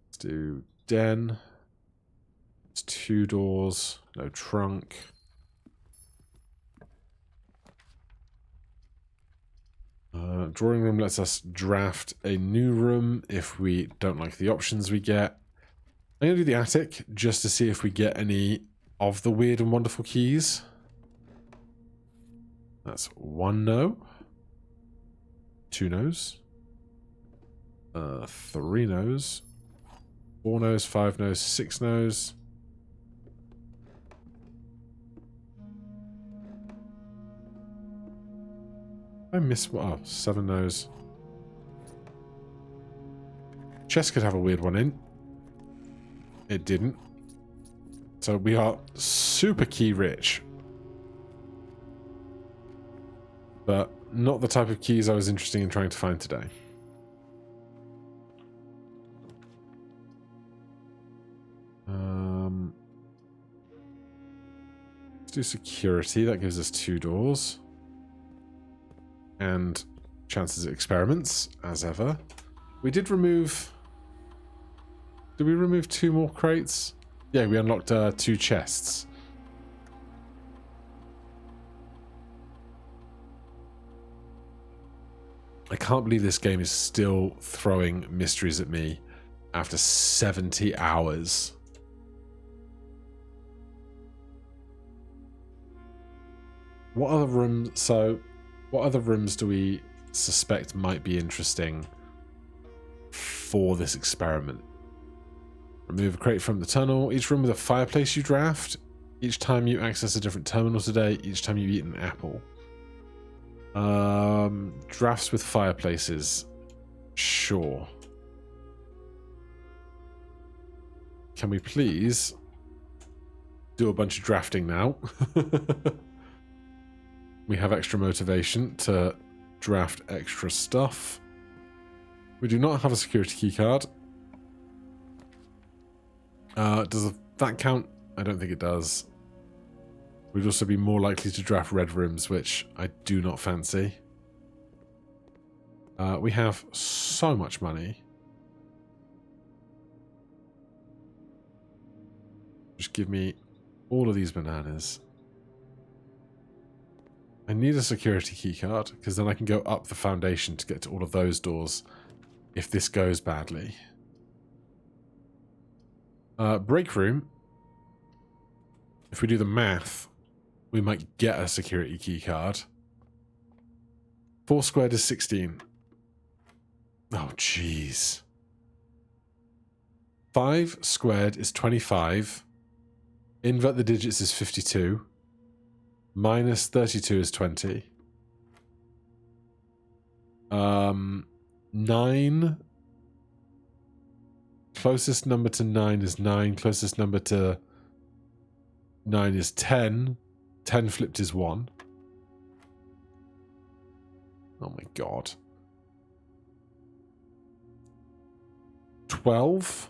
Let's do den. It's 2 doors, no trunk. Drawing room lets us draft a new room if we don't like the options we get. I'm going to do the attic just to see if we get any of the weird and wonderful keys. That's 1 no. 2 no's. 3 no's. 4 no's, 5 no's, 6 no's. I missed... Oh, 7 no's. Chest could have a weird one in. It didn't. So we are super key rich. But not the type of keys I was interested in trying to find today. Let's do security. That gives us 2 doors. And chances of experiments, as ever. We did remove... Did we remove 2 more crates? Yeah, we unlocked 2 chests. I can't believe this game is still throwing mysteries at me after 70 hours. What other rooms do we suspect might be interesting for this experiment? Remove a crate from the tunnel. Each room with a fireplace you draft. Each time you access a different terminal today. Each time you eat an apple. Drafts with fireplaces. Sure. Can we please do a bunch of drafting now? We have extra motivation to draft extra stuff. We do not have a security key card. Does that count? I don't think it does. We'd also be more likely to draft red rooms, which I do not fancy. We have so much money. Just give me all of these bananas. I need a security key card, because then I can go up the foundation to get to all of those doors if this goes badly. Break room. If we do the math, we might get a security key card. 4 squared is 16. Oh, jeez. 5 squared is 25. Invert the digits is 52. Minus 32 is 20. 9. Closest number to 9 is 9. Closest number to 9 is 10. 10 flipped is 1. Oh my god. 12.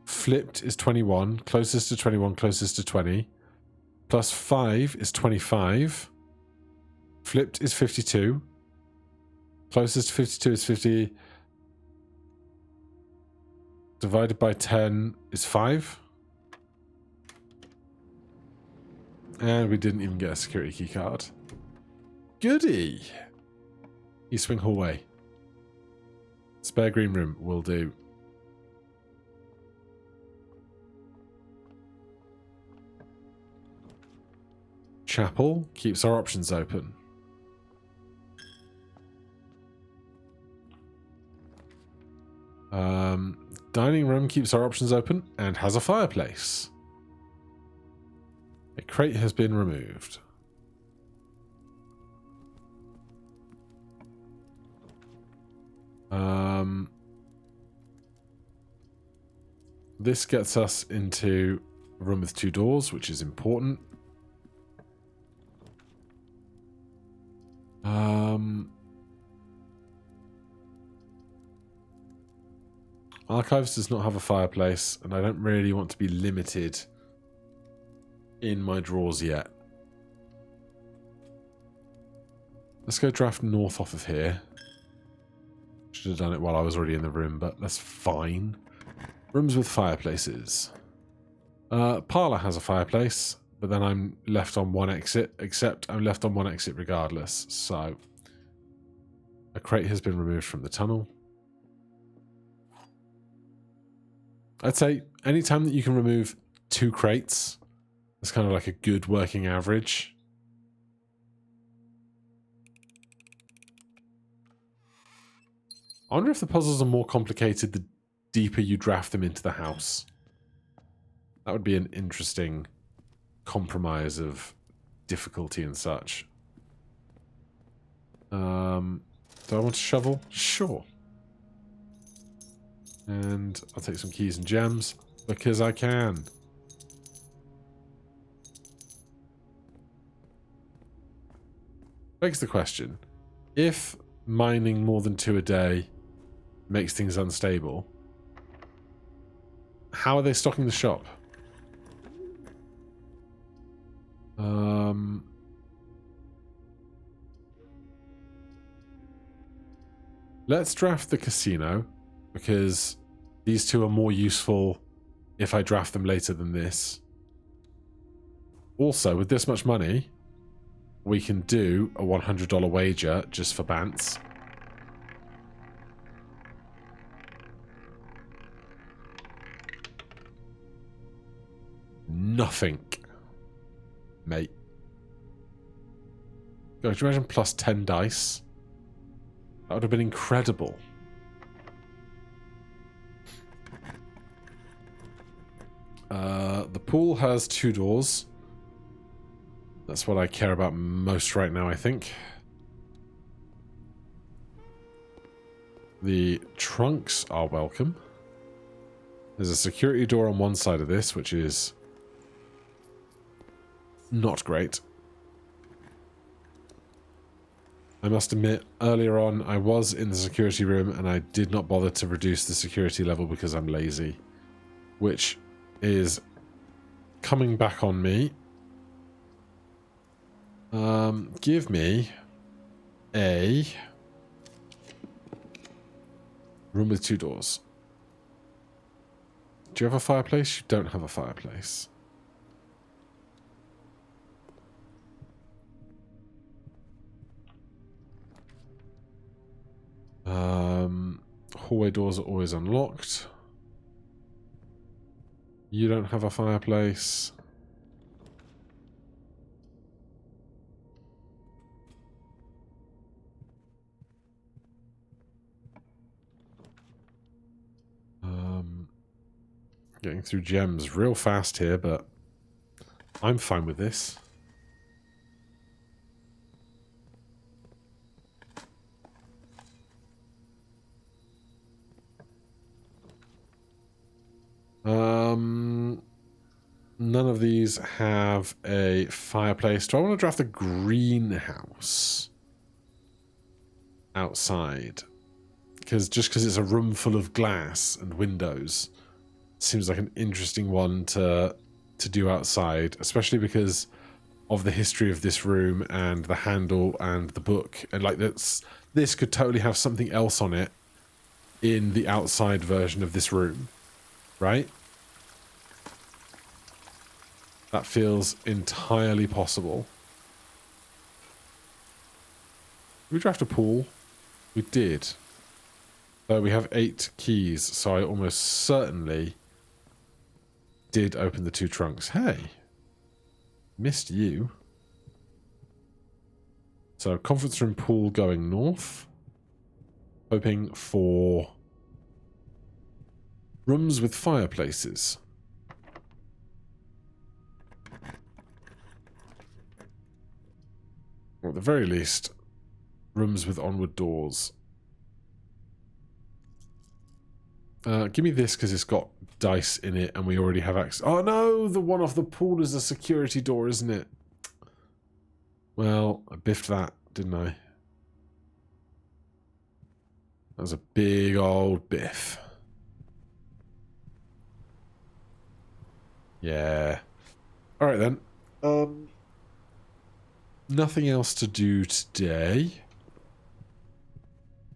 Flipped is 21. Closest to 21, closest to 20. Plus 5 is 25. Flipped is 52. Closest to 52 is 50. Divided by 10 is 5. And we didn't even get a security key card. Goody! East Wing hallway. Spare green room will do. Chapel keeps our options open. Dining room keeps our options open and has a fireplace. A crate has been removed. This gets us into a room with 2 doors, which is important. Archives does not have a fireplace, and I don't really want to be limited in my drawers yet. Let's go draft north off of here. Should have done it while I was already in the room, but that's fine. Rooms with fireplaces. Parlour has a fireplace, but then I'm left on one exit, except I'm left on one exit regardless, so a crate has been removed from the tunnel. I'd say anytime that you can remove 2 crates, it's kind of like a good working average. I wonder if the puzzles are more complicated the deeper you draft them into the house. That would be an interesting compromise of difficulty and such. Do I want a shovel? Sure. And I'll take some keys and gems, because I can. Begs the question, if mining more than 2 a day makes things unstable, how are they stocking the shop? Let's draft the casino, because these 2 are more useful if I draft them later than this. Also, with this much money, we can do a $100 wager just for bants. nothing, mate. God, could you imagine plus 10 dice? That would have been incredible. The pool has 2 doors. That's what I care about most right now, I think. The trunks are welcome. There's a security door on one side of this, which is not great. I must admit, earlier on, I was in the security room and I did not bother to reduce the security level because I'm lazy, which is coming back on me. Give me a room with 2 doors. Do you have a fireplace? You don't have a fireplace. Hallway doors are always unlocked. You don't have a fireplace. Getting through gems real fast here, but I'm fine with this. None of these have a fireplace. Do I want to draft a greenhouse outside? Because it's a room full of glass and windows, seems like an interesting one to do outside, especially because of the history of this room and the handle and the book. And like this could totally have something else on it in the outside version of this room, right? That feels entirely possible. Did we draft a pool? We did. So we have 8 keys, so I almost certainly did open the 2 trunks. Hey, missed you. So conference room, pool going north. Hoping for rooms with fireplaces. Or at the very least, rooms with onward doors. Give me this because it's got dice in it and we already have access. Oh no, the one off the pool is a security door, isn't it? Well, I biffed that, didn't I? That was a big old biff. Yeah. Alright then. Nothing else to do today.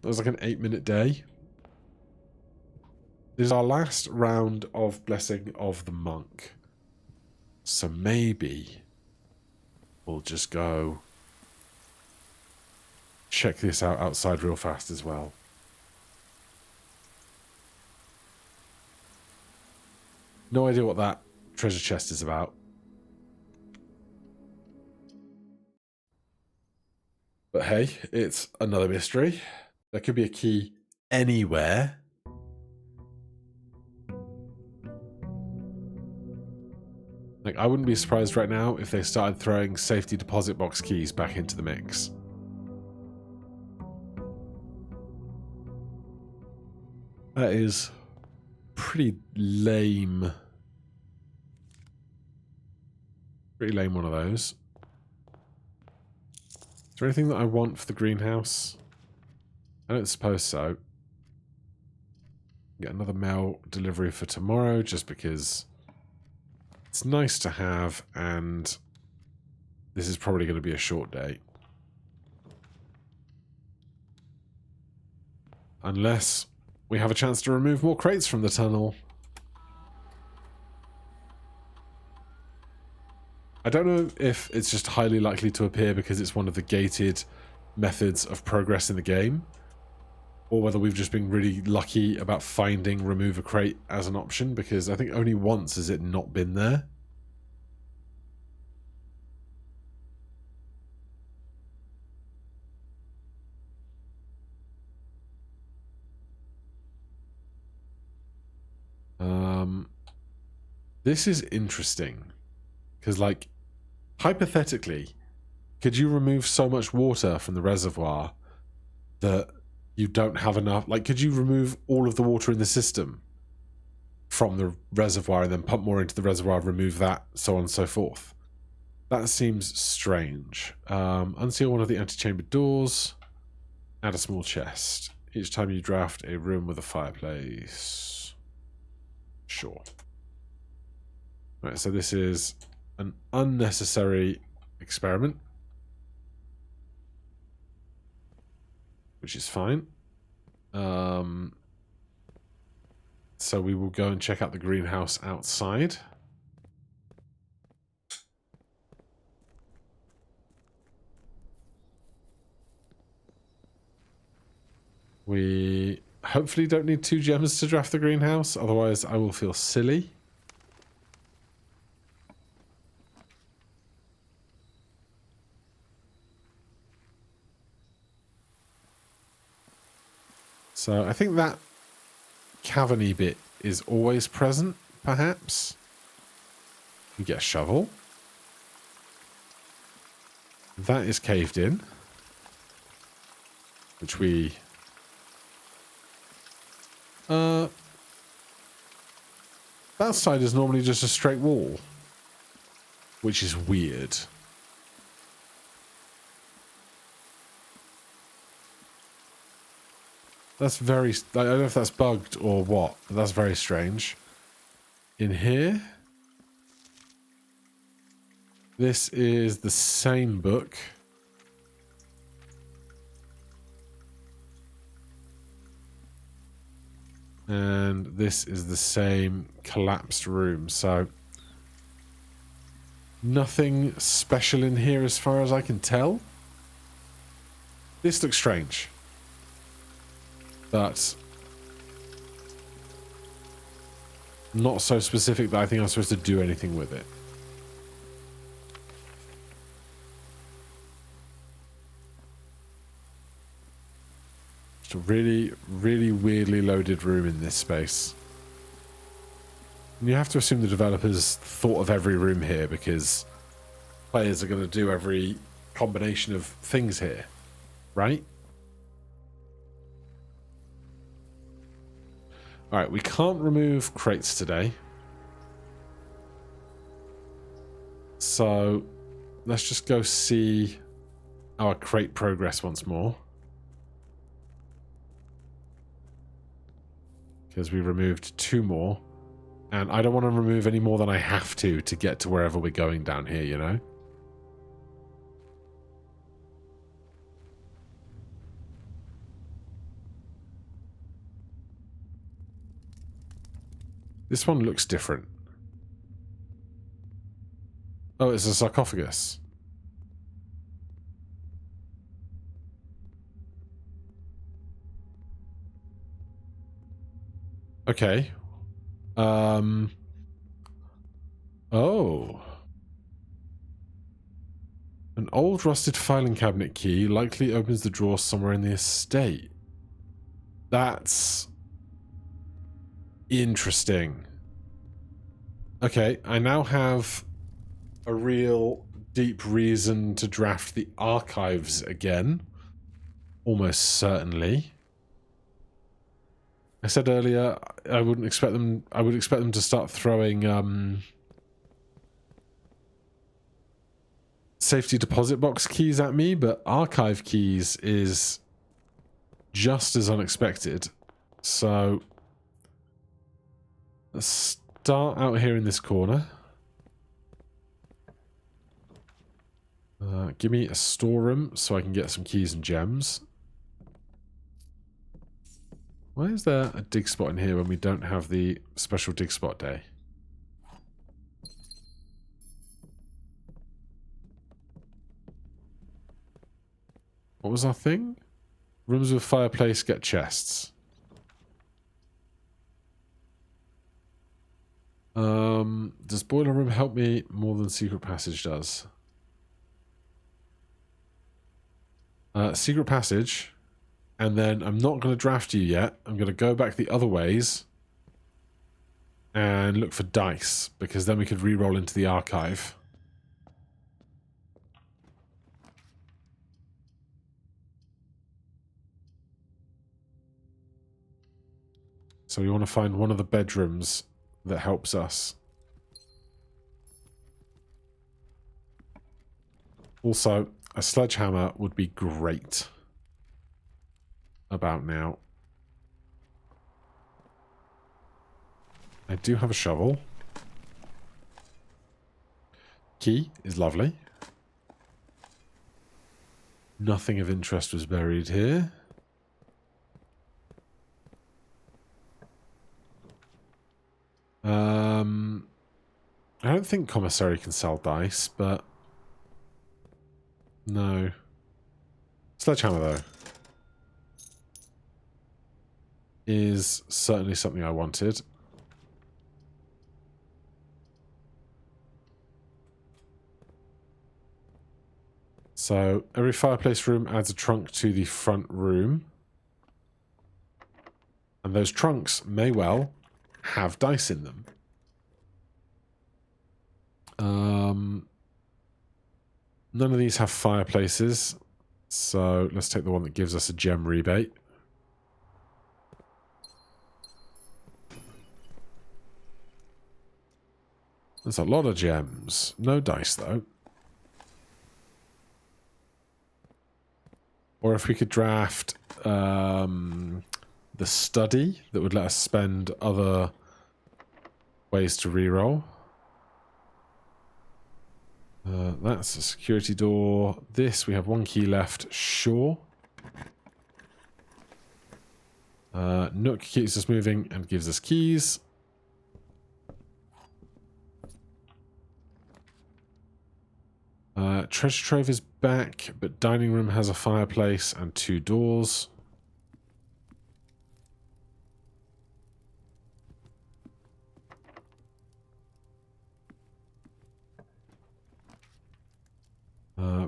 That was like an 8-minute day. This is our last round of Blessing of the Monk. So maybe we'll just go check this out outside real fast as well. No idea what that treasure chest is about. But hey, it's another mystery. There could be a key anywhere. Like, I wouldn't be surprised right now if they started throwing safety deposit box keys back into the mix. That is pretty lame. Pretty lame one of those. Is there anything that I want for the greenhouse? I don't suppose so. Get another mail delivery for tomorrow just because it's nice to have, and this is probably going to be a short day. Unless we have a chance to remove more crates from the tunnel. I don't know if it's just highly likely to appear because it's one of the gated methods of progress in the game, or whether we've just been really lucky about finding remove a crate as an option, because I think only once has it not been there. This is interesting. Because, like, hypothetically, could you remove so much water from the reservoir that you don't have enough? Like, could you remove all of the water in the system from the reservoir and then pump more into the reservoir, remove that, so on and so forth? That seems strange. Unseal one of the antechamber doors. Add a small chest. Each time you draft a room with a fireplace. Sure. Right, so this is an unnecessary experiment, which is fine. So we will go and check out the greenhouse outside. We hopefully don't need 2 gems to draft the greenhouse, otherwise I will feel silly. So I think that caverny bit is always present, perhaps. We get a shovel. That is caved in, which we... that side is normally just a straight wall, which is weird. That's very... I don't know if that's bugged or what, but that's very strange. In here... this is the same book. And this is the same collapsed room, so... nothing special in here as far as I can tell. This looks strange. But not so specific that I think I'm supposed to do anything with it. Just a really, really weirdly loaded room in this space. And you have to assume the developers thought of every room here because players are going to do every combination of things here, right? Alright, we can't remove crates today. So, let's just go see our crate progress once more. Because we removed 2 more. And I don't want to remove any more than I have to get to wherever we're going down here, you know? This one looks different. Oh, it's a sarcophagus. Okay. Oh. An old rusted filing cabinet key likely opens the drawer somewhere in the estate. That's... interesting. Okay, I now have a real deep reason to draft the archives again. Almost certainly. I said earlier I would expect them to start throwing safety deposit box keys at me, but archive keys is just as unexpected. So let's start out here in this corner. Give me a storeroom so I can get some keys and gems. Why is there a dig spot in here when we don't have the special dig spot day? What was our thing? Rooms with fireplace get chests. Does boiler room help me more than secret passage does? Secret passage, and then I'm not going to draft you yet. I'm going to go back the other ways and look for dice, because then we could re-roll into the archive. So we want to find one of the bedrooms that helps us. Also, a sledgehammer would be great about now. I do have a shovel. Key is lovely. Nothing of interest was buried here. I don't think commissary can sell dice, but no. Sledgehammer, though, is certainly something I wanted. So every fireplace room adds a trunk to the front room. And those trunks may well have dice in them. None of these have fireplaces. So let's take the one that gives us a gem rebate. There's a lot of gems. No dice, though. Or if we could draft the study that would let us spend other ways to reroll. That's a security door. This, we have one key left. Sure. Nook keeps us moving and gives us keys. Treasure trove is back, but dining room has a fireplace and 2 doors.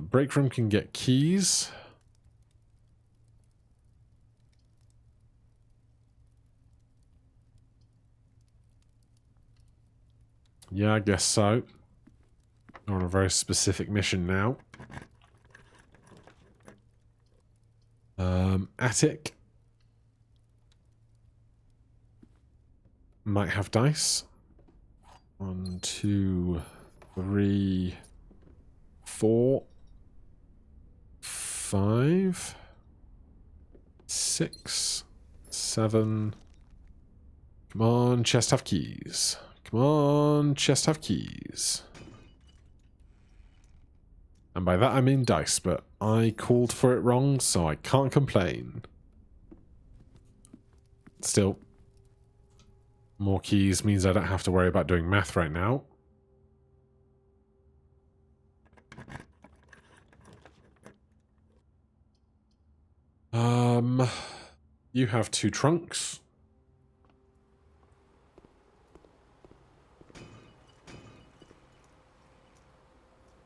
Break room can get keys. Yeah, I guess so. We're on a very specific mission now. Attic might have dice. 1, 2, 3, 4, 5, 6, 7. Come on, chest have keys. Come on, chest have keys. And by that I mean dice, but I called for it wrong, so I can't complain. Still, more keys means I don't have to worry about doing math right now. You have 2 trunks.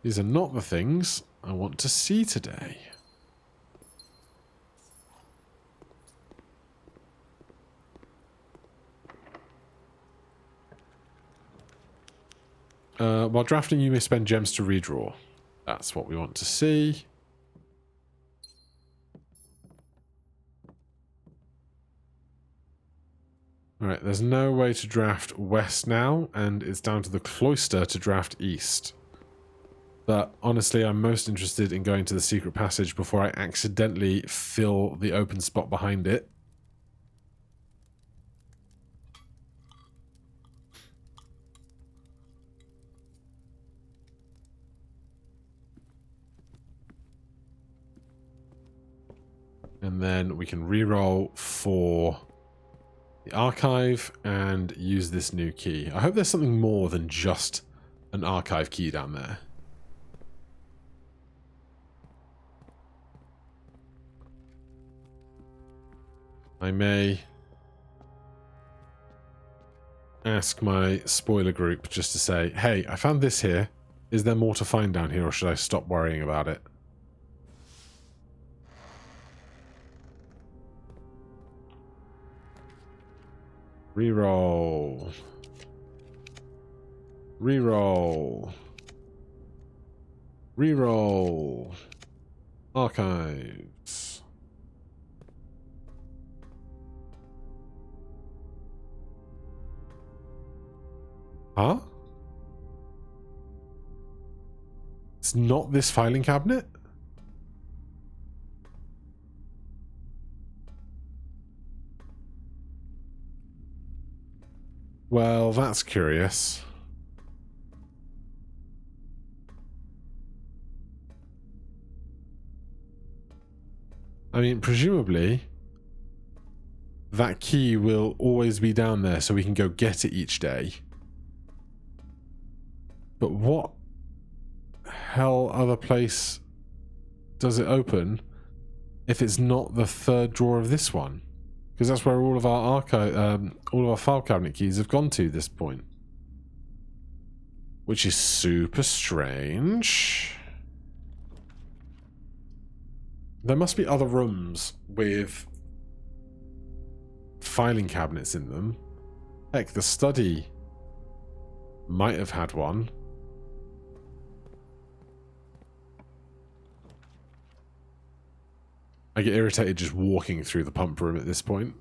These are not the things I want to see today. While drafting, you may spend gems to redraw. That's what we want to see. Alright, there's no way to draft west now, and it's down to the cloister to draft east. But honestly, I'm most interested in going to the secret passage before I accidentally fill the open spot behind it. And then we can reroll for the archive and use this new key. I hope there's something more than just an archive key down there. I may ask my spoiler group just to say, hey, I found this here. Is there more to find down here, or should I stop worrying about it? Reroll. Reroll. Reroll. Archives. Huh? It's not this filing cabinet? Well, that's curious. I mean, presumably, that key will always be down there so we can go get it each day. But what hell other place does it open if it's not the third drawer of this one? Because that's where all of our all of our file cabinet keys have gone to this point. Which is super strange. There must be other rooms with filing cabinets in them. Heck, the study might have had one. I get irritated just walking through the pump room at this point.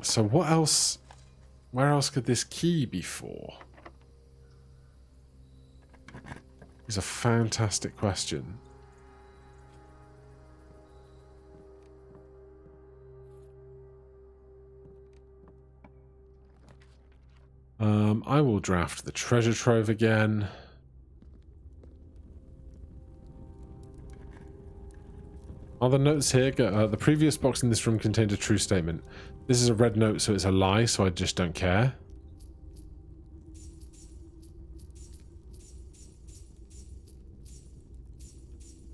So what else? Where else could this key be for? Is a fantastic question. I will draft the treasure trove again. Are the notes here? The previous box in this room contained a true statement. This is a red note, so it's a lie, so I just don't care.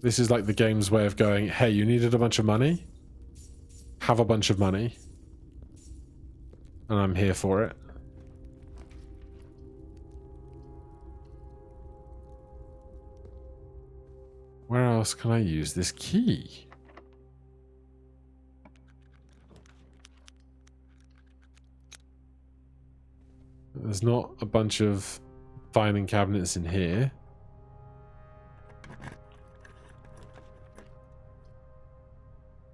This is like the game's way of going, hey, you needed a bunch of money? Have a bunch of money. And I'm here for it. Where else can I use this key? There's not a bunch of filing cabinets in here.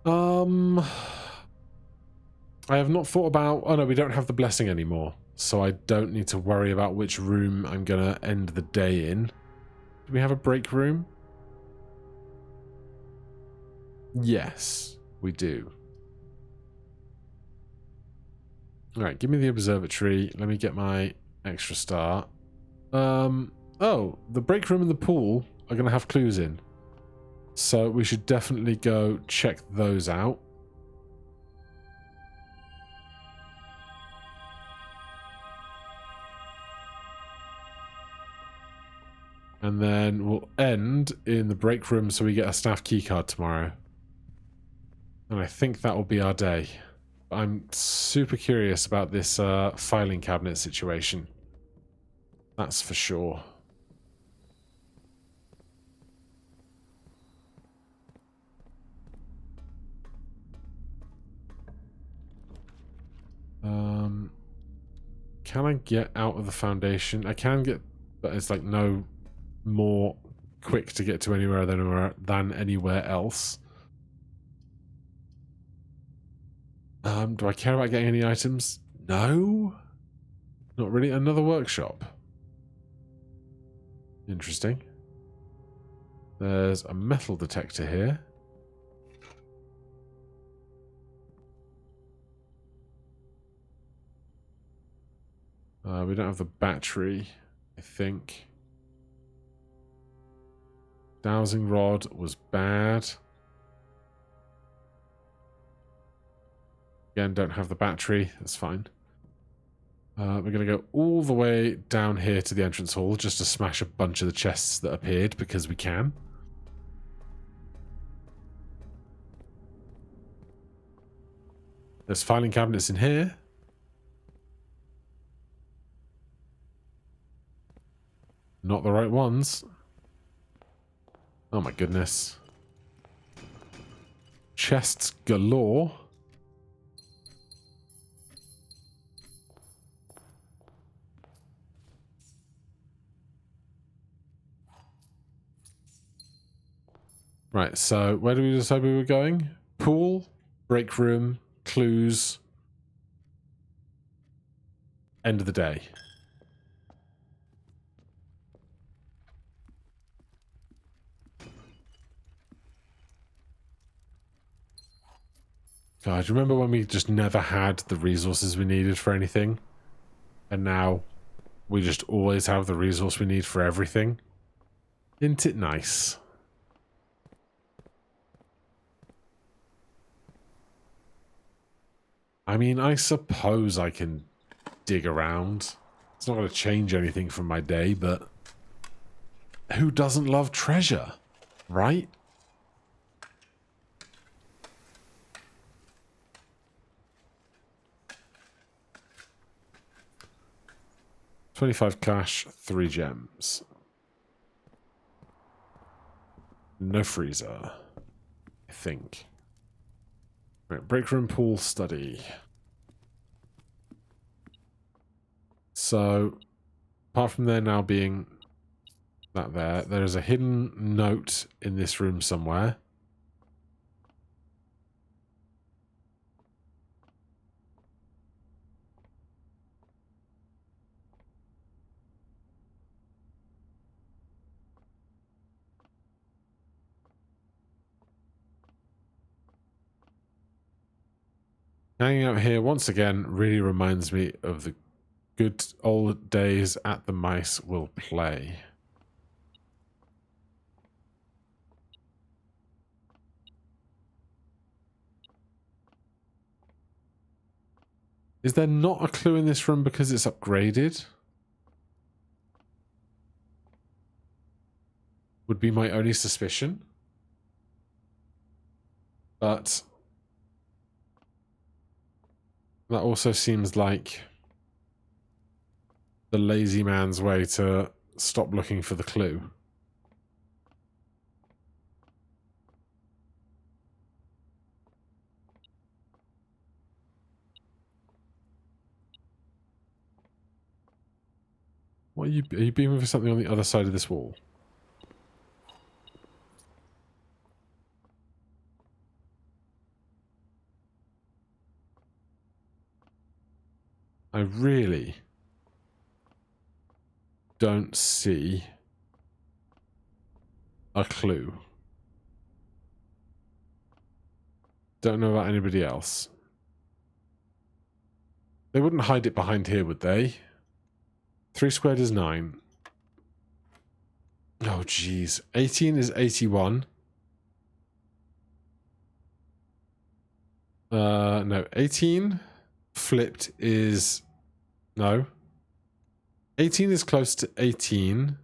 I have not thought about... Oh no, we don't have the blessing anymore. So I don't need to worry about which room I'm going to end the day in. Do we have a break room? Yes, we do. Alright, give me the observatory. Let me get my extra star. Oh, the break room and the pool are going to have clues in. So we should definitely go check those out. And then we'll end in the break room so we get a staff keycard tomorrow. And I think that will be our day. I'm super curious about this filing cabinet situation. That's for sure. Can I get out of the foundation? I can get, but it's like no more quick to get to anywhere than anywhere else. Do I care about getting any items? No? Not really. Another workshop. Interesting. There's a metal detector here. We don't have the battery, I think. Dowsing rod was bad. Again, don't have the battery. That's fine. We're going to go all the way down here to the entrance hall just to smash a bunch of the chests that appeared because we can. There's filing cabinets in here. Not the right ones. Oh my goodness. chests galore. Right, so where do we decide we were going? Pool, break room, clues, end of the day. God, do you remember when we just never had the resources we needed for anything? And now we just always have the resource we need for everything? Isn't it nice? I mean, I suppose I can dig around. It's not going to change anything from my day, but who doesn't love treasure, right? $25 cash, 3 gems. No freezer, I think. Right, break room, pool, study. So, apart from there now being that there is a hidden note in this room somewhere. Hanging out here once again really reminds me of the good old days at the Mice Will Play. Is there not a clue in this room because it's upgraded? Would be my only suspicion. But that also seems like the lazy man's way to stop looking for the clue. What are you beaming for something on the other side of this wall? I really don't see a clue. Don't know about anybody else. They wouldn't hide it behind here, would they? 3 squared is 9. Oh, jeez. 18 is 81. No. 18 flipped is... No. 18 is close to 18,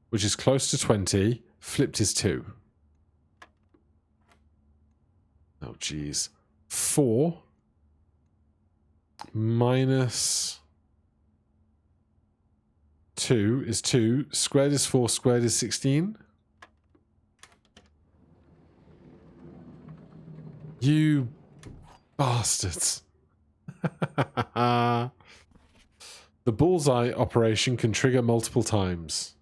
which is close to 20. Flipped is 2. Oh, jeez. 4 minus 2 is 2. Squared is 4. Squared is 16. You bastards. The bullseye operation can trigger multiple times.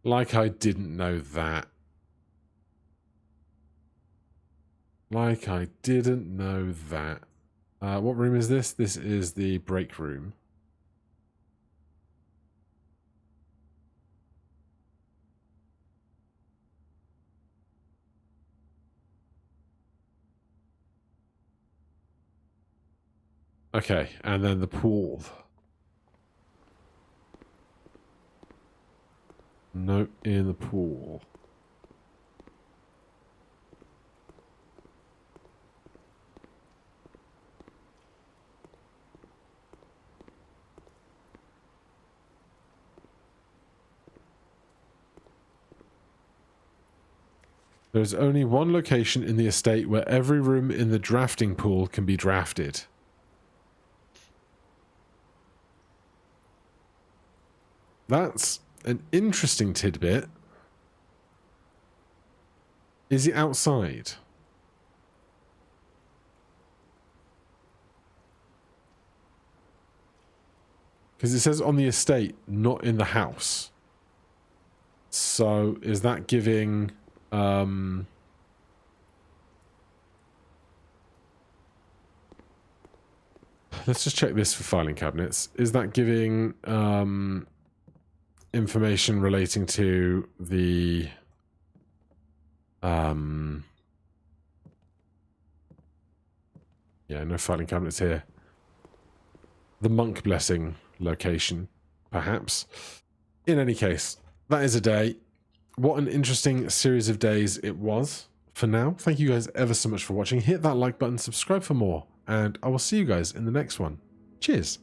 Like I didn't know that. Like I didn't know that. What room is this? This is the break room. Okay, and then the pool. Note in the pool. There is only one location in the estate where every room in the drafting pool can be drafted. That's an interesting tidbit. Is it outside? Because it says on the estate, not in the house. So is that giving... let's just check this for filing cabinets. Is that giving information relating to the... yeah, no filing cabinets here. The monk blessing location, perhaps. In any case, that is a day. What an interesting series of days it was for now. Thank you guys ever so much for watching. Hit that like button, subscribe for more, and I will see you guys in the next one. Cheers.